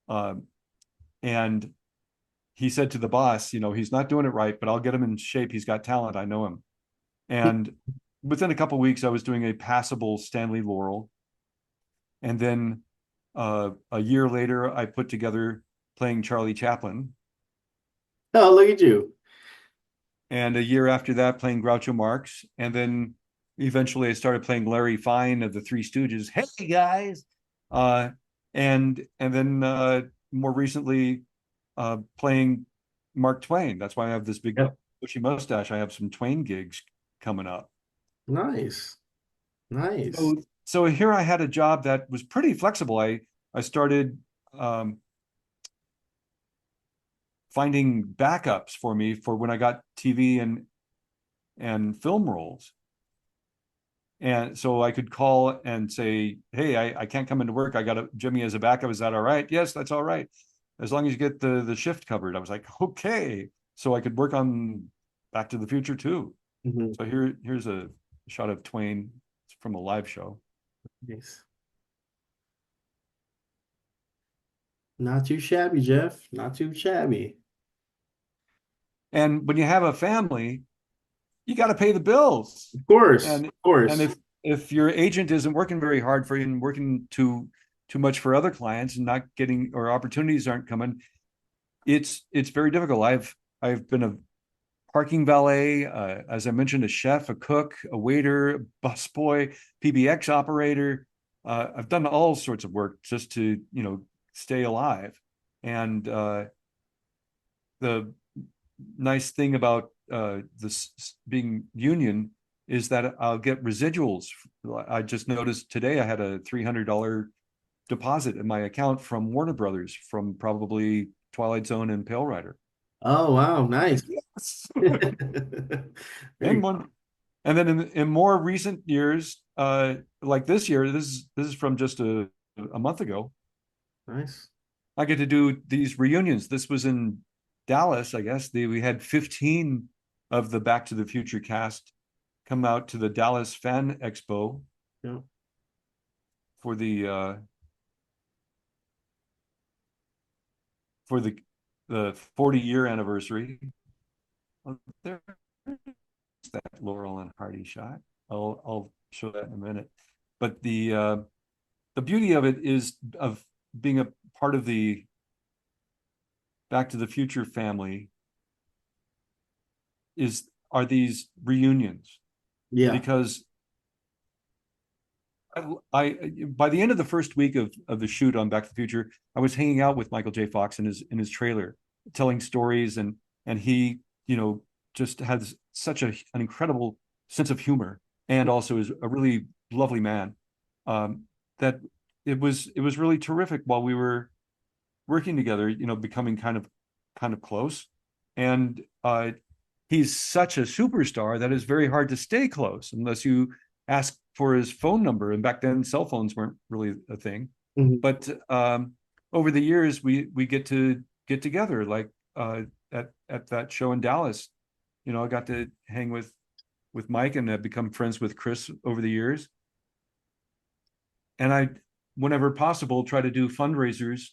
Um, and he said to the boss, he's not doing it right, but I'll get him in shape. He's got talent. I know him. And within a couple of weeks, I was doing a passable Stanley Laurel. And then a year later, I put together playing Charlie Chaplin. Oh, look at you. And a year after that, playing Groucho Marx. And then eventually I started playing Larry Fine of the Three Stooges. Hey guys. Uh, and then more recently playing Mark Twain. That's why I have this big Yep. bushy mustache. I have some Twain gigs coming up. Nice. Nice. So here I had a job that was pretty flexible. I started um, finding backups for me for when I got TV and film roles. And so I could call and say, hey, I can't come into work. I got Jimmy as a backup. Is that all right? Yes, that's all right. As long as you get the shift covered. I was like, okay. So I could work on Back to the Future too. Mhm. So here's a shot of Twain from a live show. Nice. Not too shabby, Jeff. Not too shabby. And when you have a family, you got to pay the bills. Of course. And Of and course. if your agent isn't working very hard for you and working too much for other clients and not getting or opportunities aren't coming, it's very difficult. I've been a parking valet, as I mentioned, a chef, a cook, a waiter, a busboy, PBX operator. I've done all sorts of work just to stay alive. And the nice thing about this being union is that I'll get residuals. I just noticed today I had a $300 deposit in my account from Warner Brothers from probably Twilight Zone and Pale Rider. Oh, wow. Nice. Yes. Very and one, and then in more recent years, like this year, this is from just a month ago. nice. I get to do these reunions. This was in Dallas, I guess. We had 15 of the Back to the Future cast come out to the Dallas Fan Expo Yeah. for the 40-year anniversary. Oh, there's that Laurel and Hardy shot. I'll show that in a minute. But the beauty of it is of being a part of the Back to the Future family are these reunions Yeah. because by the end of the first week of the shoot on Back to the Future, I was hanging out with Michael J. Fox in his trailer, telling stories, and he just has such an incredible sense of humor, and also is a really lovely man. Um, that it was really terrific while we were working together, becoming kind of close, and he's such a superstar that it's very hard to stay close unless you ask for his phone number. And back then, cell phones weren't really a thing. Mhm. But over the years, we get to get together, like at that show in Dallas. I got to hang with Mike and have become friends with Chris over the years. And I, whenever possible, try to do fundraisers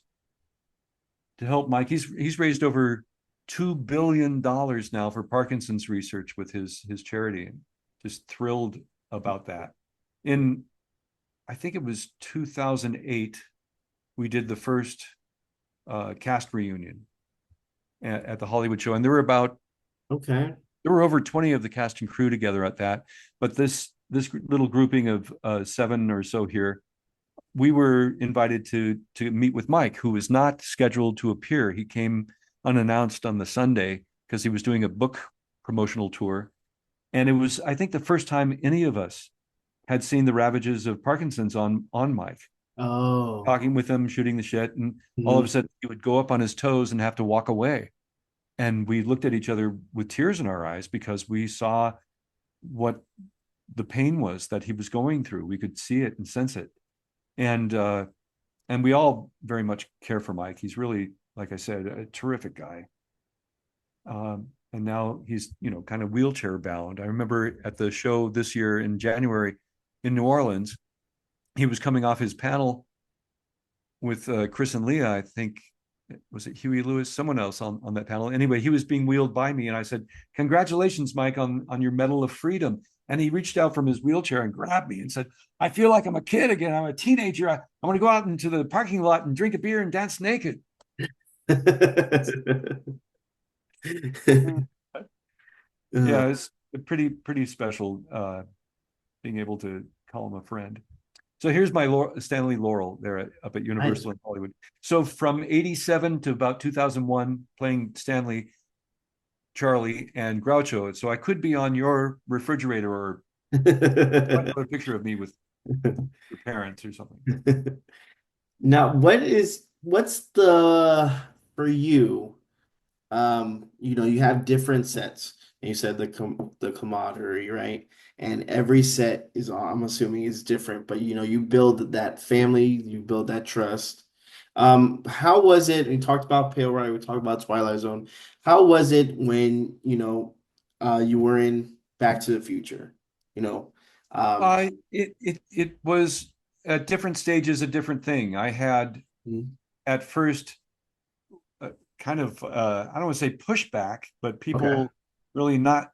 to help Mike. He's raised over $2 billion now for Parkinson's research with his charity. Just thrilled about that. In I think it was 2008, we did the first cast reunion at the Hollywood show, and Okay. there were over 20 of the cast and crew together at that. But this little grouping of 7 or so here, we were invited to meet with Mike, who was not scheduled to appear. He came unannounced on the Sunday because he was doing a book promotional tour. And it was, I think, the first time any of us had seen the ravages of Parkinson's on Mike, Oh. talking with him, shooting the shit. And all of Mhm. a sudden he would go up on his toes and have to walk away. And we looked at each other with tears in our eyes because we saw what the pain was that he was going through. We could see it and sense it. And and we all very much care for Mike. He's really, like I said, a terrific guy. And now he's, kind of wheelchair bound. I remember at the show this year in January in New Orleans, he was coming off his panel with Chris and Leah, I think, was it Huey Lewis, someone else on that panel. Anyway, he was being wheeled by me, and I said, "Congratulations, Mike, on your Medal of Freedom." And he reached out from his wheelchair and grabbed me and said, "I feel like I'm a kid again. I'm a teenager. I want to go out into the parking lot and drink a beer and dance naked." Yeah, it's pretty special being able to call him a friend. So here's my Stanley Laurel there up at Nice. Universal in Hollywood. So from 87 to about 2001, playing Stanley, Charlie, and Groucho. So I could be on your refrigerator or put a picture of me with your parents or something. Now, what's the for you? You have different sets. And you said the camaraderie, right? And every set is, I'm assuming, is different, but you build that family, you build that trust. How was it? We talked about Pale Rider, we talked about Twilight Zone. How was it when, you were in Back to the Future? You know, um, It was at different stages a different thing. I had mhm, at first kind of I don't want to say pushback, but okay. people really not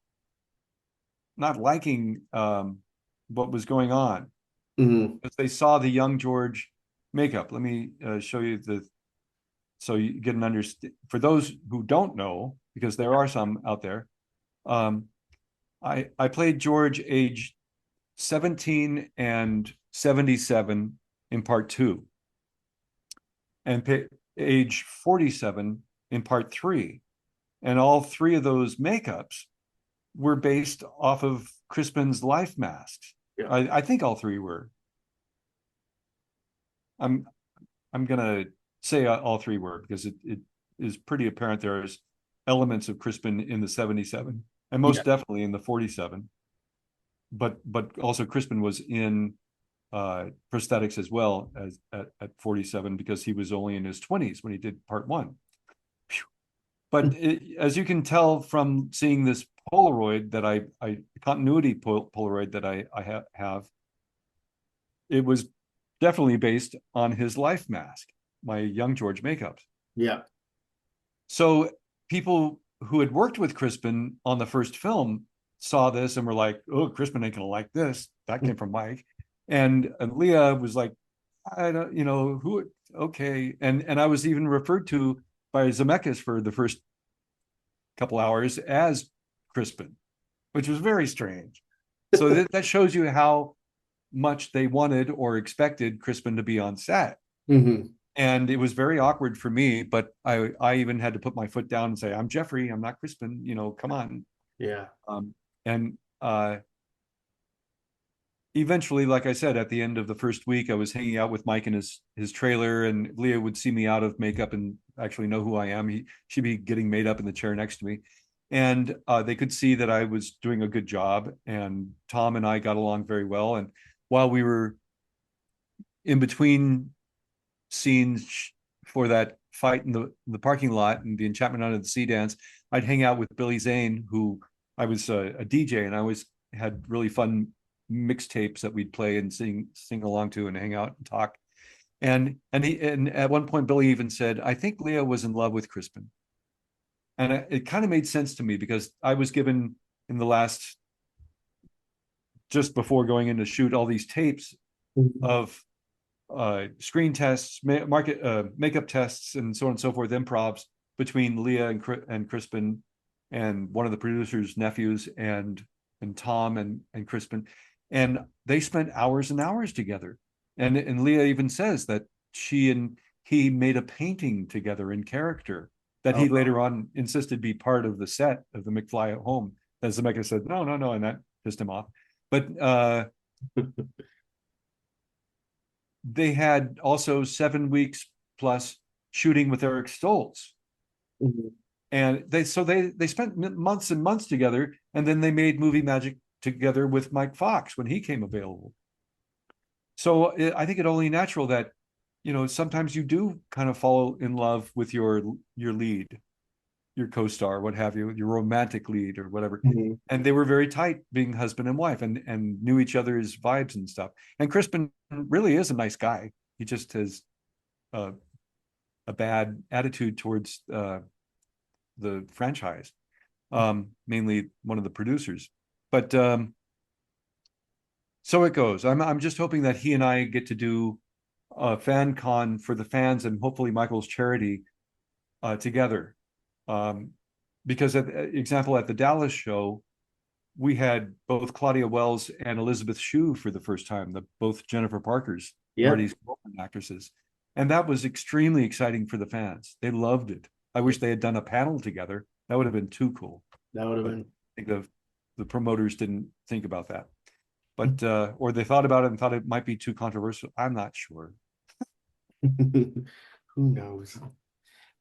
liking what was going on Hmm. because they saw the young George makeup. Let me show you so you get an understand. For those who don't know, because there are some out there, um, I played George age 17 and 77 in part two, and age 47 in part three, and all three of those makeups were based off of Crispin's life masks. Yeah. I think all three were. I'm I'm gonna say all three were because it is pretty apparent there's elements of Crispin in the 77 and Yeah. most definitely in the 47. But also Crispin was in prosthetics as well as at 47 because he was only in his 20s when he did part one. But as you can tell from seeing this Polaroid that I continuity Polaroid that I have, it was definitely based on his life mask, my young George makeups. Yeah. So people who had worked with Crispin on the first film saw this and were like, "Oh, Crispin ain't gonna like this." That came from Mike, and Leah was like, "I don't, who." Okay, and I was even referred to by Zemeckis for the first couple hours as Crispin, which was very strange. So that shows you how much they wanted or expected Crispin to be on set. Hmm. And it was very awkward for me, but I even had to put my foot down and say, "I'm Jeffrey, I'm not Crispin, come on." Yeah. And eventually, like I said, at the end of the first week, I was hanging out with Mike in his trailer, and Leah would see me out of makeup and actually know who I am. She'd be getting made up in the chair next to me, and they could see that I was doing a good job. And Tom and I got along very well. And while we were in between scenes for that fight in the parking lot and the Enchantment Under the Sea dance, I'd hang out with Billy Zane, who I was a DJ, and I always had really fun mixtapes that we'd play and sing along to and hang out and talk. And at one point Billy even said, "I think Leah was in love with Crispin." And it kind of made sense to me because I was given in the last just before going in to shoot all these tapes Mhm. of screen tests, makeup tests, and so on and so forth, improvs between Leah and Crispin, and one of the producer's nephews, and Tom and Crispin, and they spent hours and hours together. And Leah even says that she and he made a painting together in character that Oh, he later on insisted be part of the set of the McFly at Home. As Zemeckis said, no, no, no, and that pissed him off. But they had also 7 weeks plus shooting with Eric Stoltz. mhm. And they spent months and months together, and then they made Movie Magic together with Mike Fox when he came available. So I think it only natural that sometimes you do kind of fall in love with your lead, your co-star, what have you, your romantic lead or whatever. Mhm. And they were very tight being husband and wife, and knew each other's vibes and stuff. And Crispin really is a nice guy. He just has a bad attitude towards the franchise, mainly one of the producers. But so it goes. I'm just hoping that he and I get to do a fan con for the fans and hopefully Michael's charity together. Um, because, example, at the Dallas show, we had both Claudia Wells and Elizabeth Shue for the first time, both Jennifer Parker's, Yep. Marty's girlfriend actresses. And that was extremely exciting for the fans. They loved it. I wish they had done a panel together. That would have been too cool. That would have But been. I think the promoters didn't think about that. But or they thought about it and thought it might be too controversial. I'm not sure. Who knows?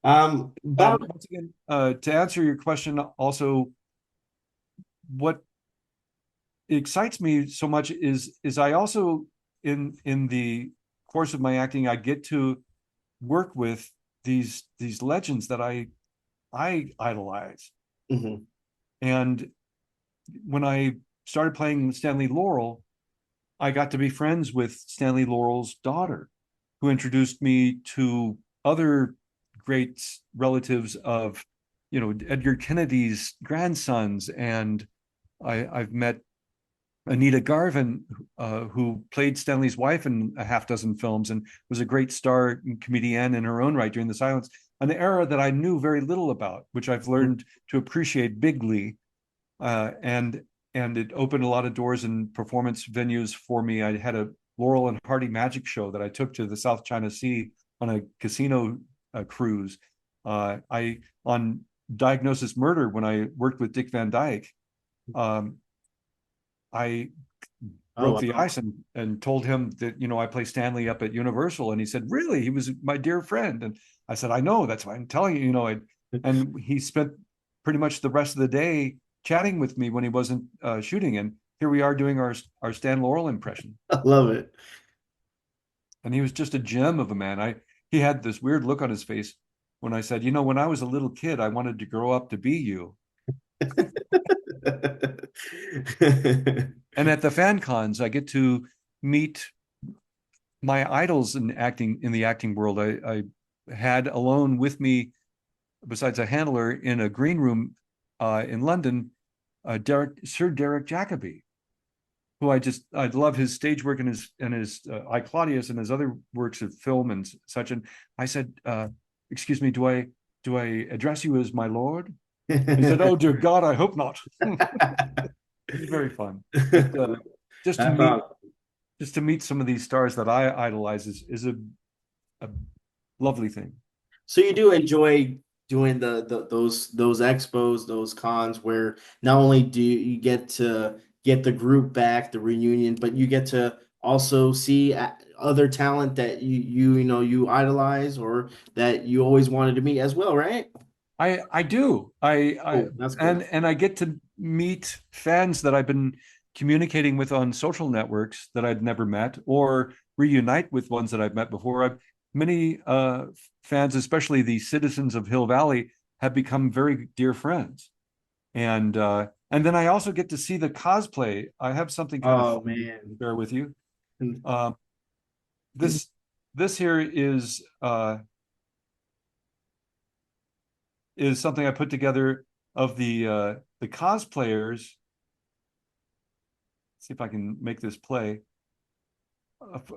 About Once again, to answer your question, also, what excites me so much is I also in the course of my acting, I get to work with these legends that I idolize. Mhm. And when I started playing Stanley Laurel, I got to be friends with Stanley Laurel's daughter, who introduced me to other great relatives of, Edgar Kennedy's grandsons. And I've met Anita Garvin, who played Stanley's wife in a half dozen films and was a great star and comedian in her own right during the silence, an era that I knew very little about, which I've learned to appreciate bigly. And it opened a lot of doors in performance venues for me. I had a Laurel and Hardy magic show that I took to the South China Sea on a casino cruise. I on Diagnosis Murder, when I worked with Dick Van Dyke, um, I Oh broke the wow. ice and told him that, I play Stanley up at Universal. And he said, really? He was my dear friend. And I said, I know, that's why I'm telling you, and he spent pretty much the rest of the day chatting with me when he wasn't shooting. And here we are doing our Stan Laurel impression. I love it. And he was just a gem of a man. He had this weird look on his face when I said, when I was a little kid, I wanted to grow up to be you. And at the fan cons, I get to meet my idols in the acting world. I had alone with me, besides a handler in a green room in London, Sir Derek Jacobi, who I love his stage work and his I Claudius and his other works of film and such. And I said, "Excuse me, do I address you as my lord?" He said, "Oh dear God, I hope not." It's very fun, but just to That's meet awesome. just to meet some of these stars that I idolize is a lovely thing. So you do enjoy doing those expos, those cons where not only do you get to get the group back, the reunion, but you get to also see other talent that you idolize or that you always wanted to meet as well, right? I do. Oh, that's cool. And I get to meet fans that I've been communicating with on social networks that I'd never met, or reunite with ones that I've met before. Many fans, especially the citizens of Hill Valley, have become very dear friends. And then I also get to see the cosplay. I have something kind of Oh funny to man. share with you. Um, this this here is something I put together of the cosplayers. See if I can make this play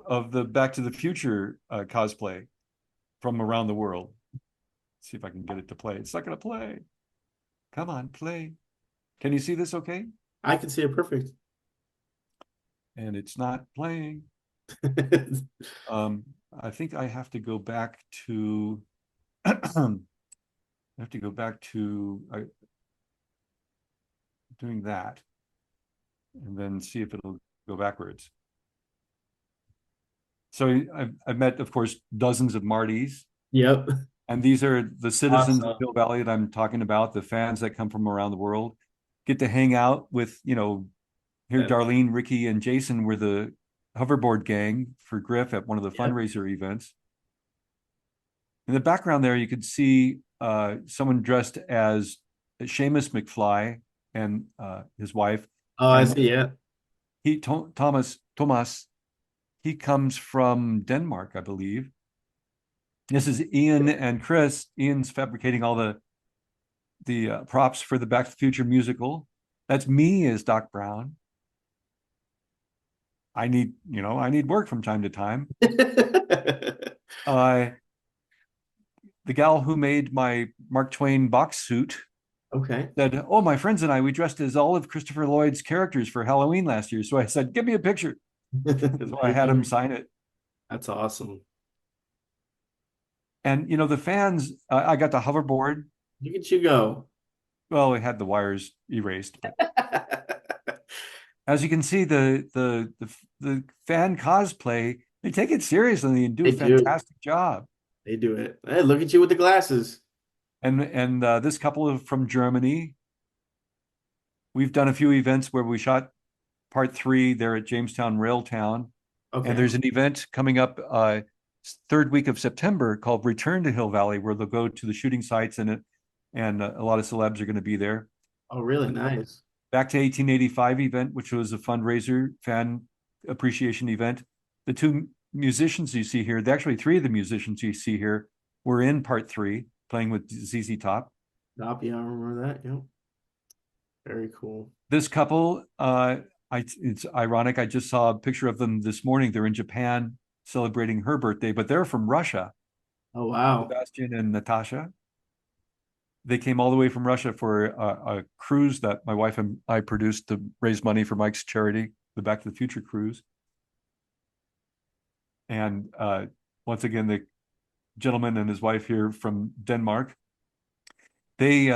of the Back to the Future cosplay from around the world. See if I can get it to play. It's not going to play. Come on, play. Can you see this okay? I can see it perfect. And it's not playing. Um, I think I have to go back to I have to go back to doing that and then see if it'll go backwards. So I've met, of course, dozens of Martys, Yep. and these are the citizens of Awesome. Hill Valley that I'm talking about, the fans that come from around the world. Get to hang out with, here That- Darlene, Ricky, and Jason were the hoverboard gang for Griff at one of the Yep. fundraiser events. In the background there, you could see someone dressed as Seamus McFly and his wife, Oh, I and see. Yeah. Thomas, he comes from Denmark, I believe, This is Ian and Chris. Ian's fabricating all the props for the Back to the Future musical. That's me as Doc Brown. I need work from time to time. Uh, the gal who made my Mark Twain box suit Okay. said, "Oh, my friends and I, we dressed as all of Christopher Lloyd's characters for Halloween last year." So I said, "Give me a picture." So I There had you him go. sign it. That's awesome. And the fans, I got the hoverboard. Look at you go. Well, it had the wires erased, but as you can see, the fan cosplay, they take it seriously and do a They do. fantastic job. They do it. Hey, look at you with the glasses. And this couple of from Germany, we've done a few events where we shot part three there at Jamestown Railtown, and Okay. there's an event coming up third week of September called Return to Hill Valley, where they'll go to the shooting sites and a lot of celebs are going to be there. Oh, really And nice. Back to 1885 event, which was a fundraiser fan appreciation event. The two musicians you see here, actually three of the musicians you see here, were in part three, playing with ZZ Top. Stop. Yeah, I remember that. Yep. Very cool. This couple, it's ironic. I just saw a picture of them this morning. They're in Japan celebrating her birthday, but they're from Russia, Oh, wow. Sebastian and Natasha. They came all the way from Russia for a cruise that my wife and I produced to raise money for Mike's charity, the Back to the Future cruise. And once again, the gentleman and his wife here from Denmark, they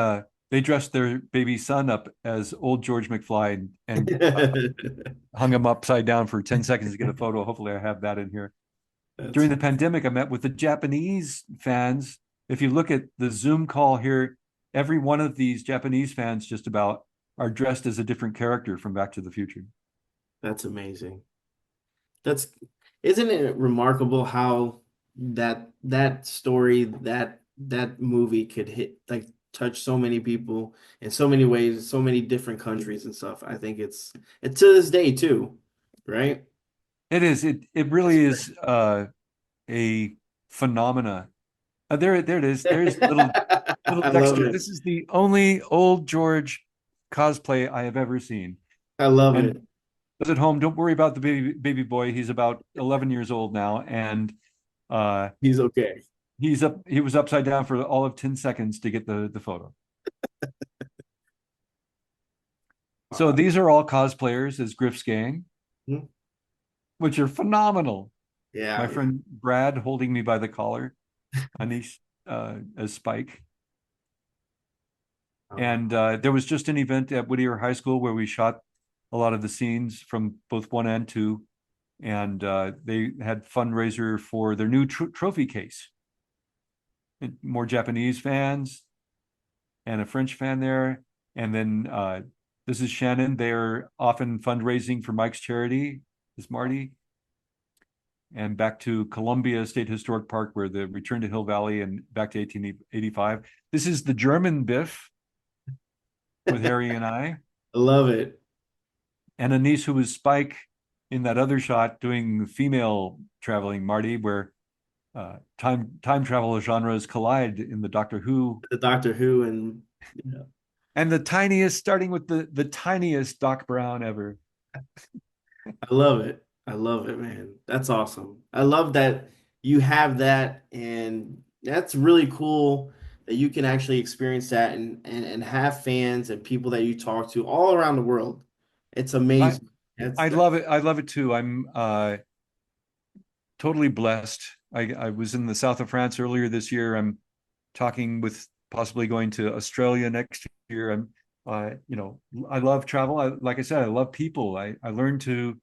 dressed their baby son up as old George McFly and hung him upside down for 10 seconds to get a photo. Hopefully, I have that in here. That's During the pandemic, I met with the Japanese fans. If you look at the Zoom call here, every one of these Japanese fans just about are dressed as a different character from Back to the Future. that's amazing. That's isn't it remarkable how that story, that movie could hit like touch so many people in so many ways, so many different countries and stuff. I think it's to this day too, right? It is. It That's really great. is a phenomena. There it is. There's little I love Dexter. it. This is the only old George cosplay I have ever seen. I love And it. those at home, don't worry about the baby boy. He's about 11 years old now, and uh, He's okay. he was upside down for all of 10 seconds to get the photo. So Wow. these are all cosplayers as Griff's gang, Mhm. which are phenomenal. My Yeah, yeah. friend Brad holding me by the collar, Anish as Spike. Oh, And there was just an event at Whittier High School where we shot a lot of the scenes from both one and two. And they had fundraiser for their new trophy case. And more Japanese fans and a French fan there. And then this is Shannon. They're often fundraising for Mike's charity, is Marty. And back to Columbia State Historic Park, where the Return to Hill Valley and back to 1885. This is the German Biff with Harry and I. I love it. And a niece who was Spike in that other shot doing female traveling, Marty, where time travel genres collide in the Doctor Who. The Doctor Who and yeah. And the tiniest, starting with the tiniest Doc Brown ever. I love it. I love it, man. That's awesome. I love that you have that, and that's really cool that you can actually experience that and have fans and people that you talk to all around the world. It's I amazing. That's I that. love it. I love it too. I'm totally blessed. I was in the south of France earlier this year. I'm talking with possibly going to Australia next year. I love travel. Like I said, I love people. I learned to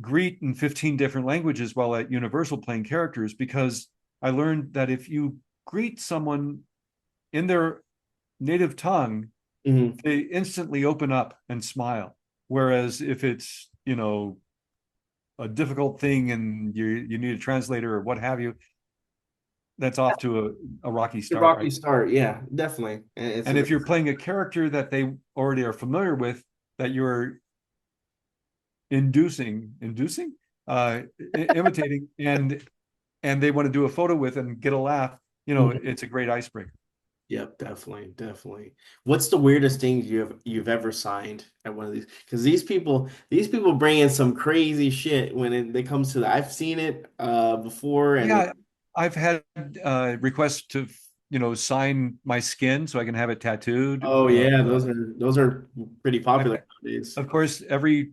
greet in 15 different languages while at Universal playing characters because I learned that if you greet someone in their native tongue, Mhm. they instantly open up and smile. Whereas if it's, a difficult thing and you need a translator or what have you, that's off to a rocky The start, Rocky right? start, yeah, definitely. And it's And if you're amazing. playing a character that they already are familiar with, that you're inducing, imitating, and and they want to do a photo with and get a laugh, Mhm. it's a great icebreaker. Yep, definitely, definitely. What's the weirdest thing you've ever signed at one of these? Because these people bring in some crazy shit when it comes to that. I've seen it before, and Yeah, I've had requests to, sign my skin so I can have it tattooed. oh yeah, those are pretty I've, popular nowadays. of course, every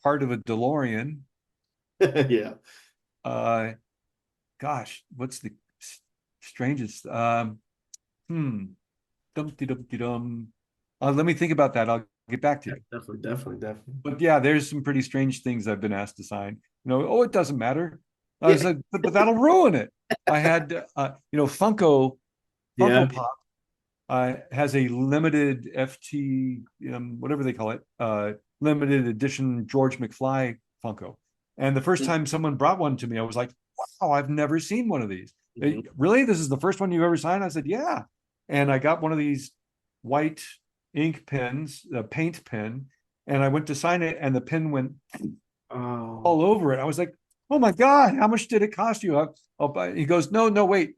part of a DeLorean. Yeah. Uh, Gosh, what's the strangest? Hmm. Dumpty dumpty dum. Let me think about that. I'll get back to you. Definitely, definitely, definitely. But yeah, there's some pretty strange things I've been asked to sign. Oh, it doesn't matter. I Yeah, was like, but that'll ruin it. I had, yeah. Funko Pop has a limited FT, whatever they call it, limited edition George McFly Funko. And the first time someone brought one to me, I was like, wow, I've never seen one of these. Mhm. Really? This is the first one you've ever signed? I said, yeah. And I got one of these white ink pens, a paint pen, and I went to sign it, and the pen went Oh. all over it. I was like, oh my God, how much did it cost you? He goes, no, no, wait.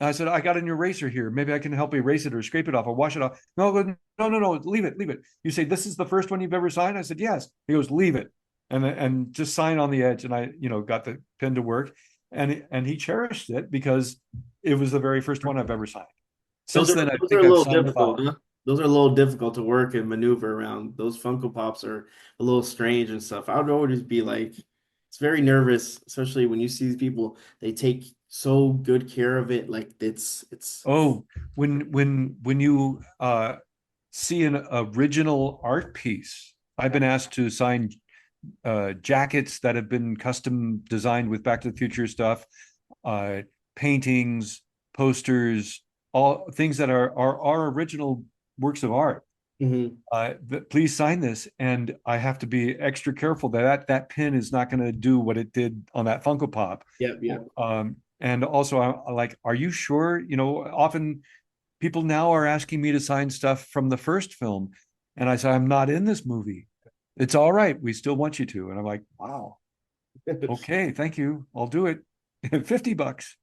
And I said, I got an eraser here. Maybe I can help erase it or scrape it off or wash it off. No, no, no, no, leave it, leave it. You say, this is the first one you've ever signed? I said, yes. He goes, leave it. And just sign on the edge. And I, got the pen to work. And he cherished it because it was the very first one I've ever signed. Those Since are then, I those are think a I've little signed difficult, about, huh? Those are a little difficult to work and maneuver around. Those Funko Pops are a little strange and stuff. I would always be like, it's very nervous, especially when you see these people, they take so good care of it. Like it's oh, when you see an original art piece, I've been asked to sign jackets that have been custom designed with Back to the Future stuff, uh, paintings, posters, all things that are our original works of art. Mhm. Please sign this, and I have to be extra careful that pin is not going to do what it did on that Funko Pop. Yep, yep. And also, I like, are you sure? Often people now are asking me to sign stuff from the first film, and I say I'm not in this movie. It's all right. We still want you to. And I'm like, wow, okay, thank you. I'll do it. $50.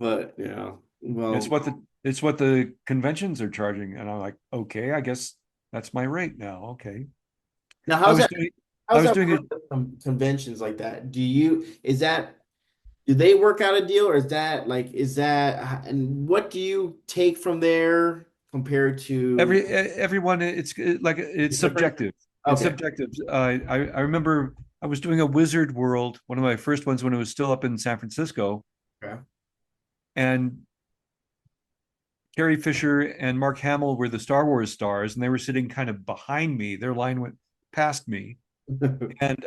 But yeah, It's well, what the conventions are charging. And I'm like, okay, I guess that's my rate now. Okay. now I how's was that doing I how's was that doing work it. with conventions like that? Do they work out a deal, or is that and what do you take from there compared to Everyone, it's different? subjective. It's Okay. subjective. I remember I was doing a Wizard World, one of my first ones when it was still up in San Francisco, Okay. and Carrie Fisher and Mark Hamill were the Star Wars stars, and they were sitting kind of behind me. Their line went past me, and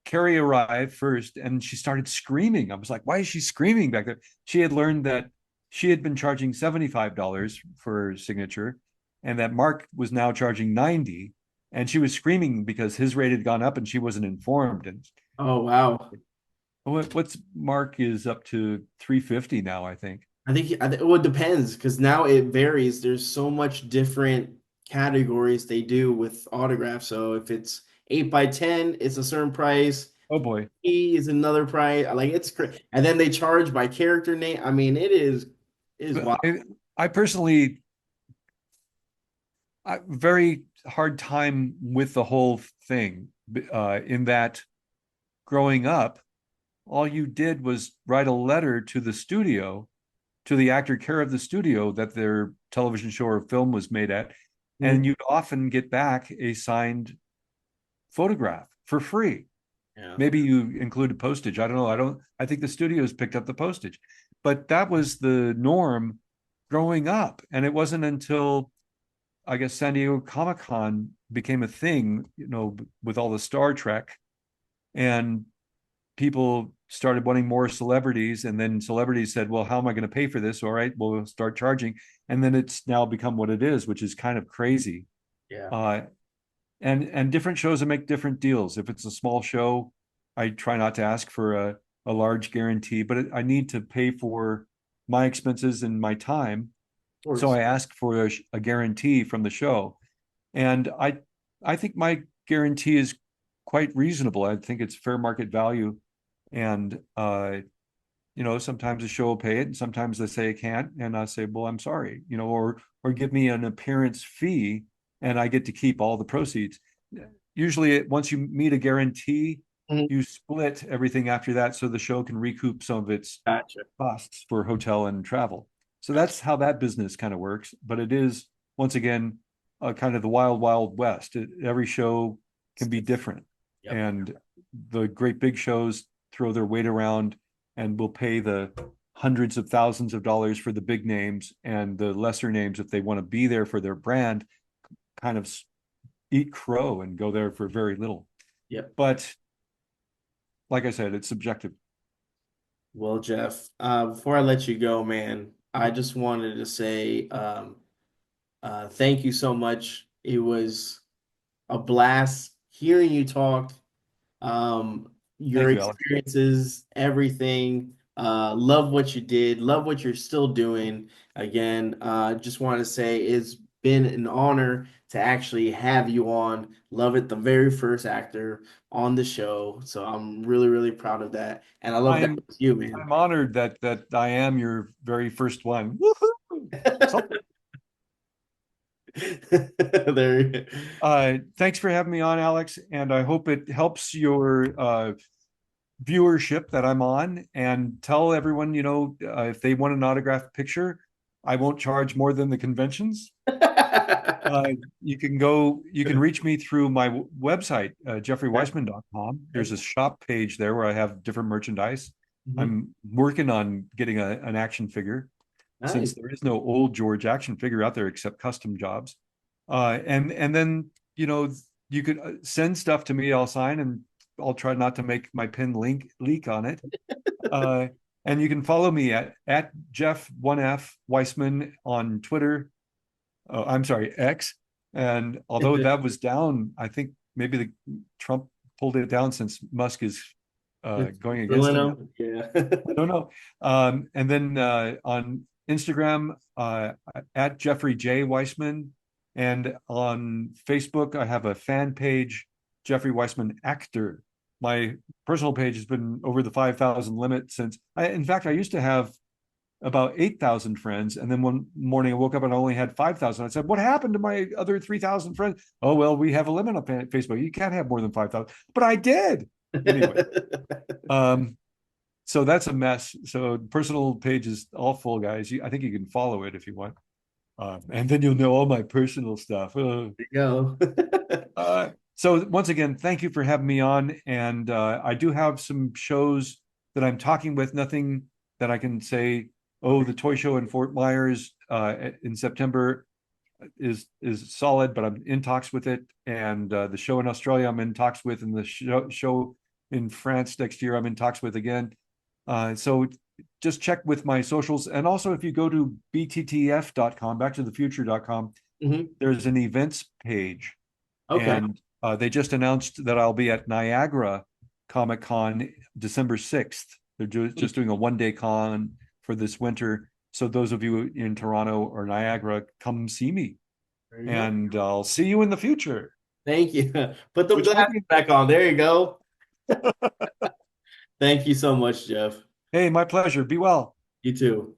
Carrie arrived first, and she started screaming. I was like, "Why is she screaming back there?" She had learned that she had been charging $75 for her signature, and that Mark was now charging 90, and she was screaming because his rate had gone up, and she wasn't informed. And Oh wow. what's Mark is up to 350 now, I think. Well, it depends because now it varies. There's so much different categories they do with autographs. So if it's 8 by 10, it's a certain price. Oh boy. E is another price. Like it's crazy. And then they charge by character name. I mean, it is But wild. I personally, very hard time with the whole thing, in that growing up, all you did was write a letter to the studio, to the actor care of the studio that their television show or film was made at, Mhm. and you'd often get back a signed photograph for free. Yeah. Maybe you included postage. I don't know. I think the studios picked up the postage, but that was the norm growing up. And it wasn't until I guess San Diego Comic Con became a thing, with all the Star Trek, and people started wanting more celebrities, and then celebrities said, well, how am I going to pay for this? All right, we'll start charging. And then it's now become what it is, which is kind of crazy. Yeah. uh, and different shows that make different deals. If it's a small show, I try not to ask for a large guarantee, but I need to pay for my expenses and my time, Of so course. I ask for a guarantee from the show. And I think my guarantee is quite reasonable. I think it's fair market value. And sometimes the show will pay it, and sometimes they say it can't, and I say, well, I'm sorry, or give me an appearance fee, and I get to keep all the proceeds. Usually, once you meet a guarantee, Mhm. you split everything after that, so the show can recoup some of its Gotcha. costs for hotel and travel. So that's how that business kind of works. But it is, once again, kind of the wild, wild west. Every show can be different. Yep. And the great big shows throw their weight around and will pay the hundreds of thousands of dollars for the big names, and the lesser names, if they want to be there for their brand, kind of eat crow and go there for very little. Yep. But like I said, it's subjective. Well, Jeff, before I let you go, man, I just wanted to say thank you so much. It was a blast hearing you talk, your Thank you, Alex. experiences, everything. Love what you did, love what you're still doing. Again, just want to say it's been an honor to actually have you on. Love it, the very first actor on the show. So I'm really, really proud of that. And I love that I'm with you, man. I'm honored that I am your very first one. Woohoo! So, There. thanks for having me on, Alex, and I hope it helps your viewership that I'm on. And tell everyone, if they want an autographed picture, I won't charge more than the conventions. You can reach me through my website, jeffreyweissman.com. There's a shop page there where I have different merchandise. Mhm. I'm working on getting an action figure, since Nice. there is no old George action figure out there except custom jobs. And then you could send stuff to me. I'll sign, and I'll try not to make my pin link leak on it. Uh, and you can follow me at Jeff1F Weissman on Twitter. Oh, I'm sorry, X. And although that was down, I think maybe the Trump pulled it down since Musk is It's going against killing him. them. Yeah. I don't know. And then on Instagram, at Jeffrey J. Weissman. And on Facebook, I have a fan page, Jeffrey Weissman Actor. My personal page has been over the 5,000 limit since, in fact, I used to have about 8,000 friends. And then one morning I woke up and I only had 5,000. I said, what happened to my other 3,000 friends? Oh, well, we have a limit on Facebook. You can't have more than 5,000. But I did. Anyway. So that's a mess. So personal page is all full, guys. I think you can follow it if you want. And then you'll know all my personal stuff. There you go. So once again, thank you for having me on. And I do have some shows that I'm talking with. Nothing that I can say, oh, the toy show in Fort Myers in September is solid, but I'm in talks with it. And the show in Australia, I'm in talks with, and the show in France next year, I'm in talks with again. So just check with my socials. And also, if you go to bttf.com, backtothefuture.com, Mhm. there's an events page. Okay. And they just announced that I'll be at Niagara Comic Con December 6th. They're just doing a 1-day con for this winter. So those of you in Toronto or Niagara, come see me. There you go. And I'll see you in the future, Thank you. Put the which will glasses be, back on. There you go. Thank you so much, Jeff. hey, my pleasure. Be well. You too.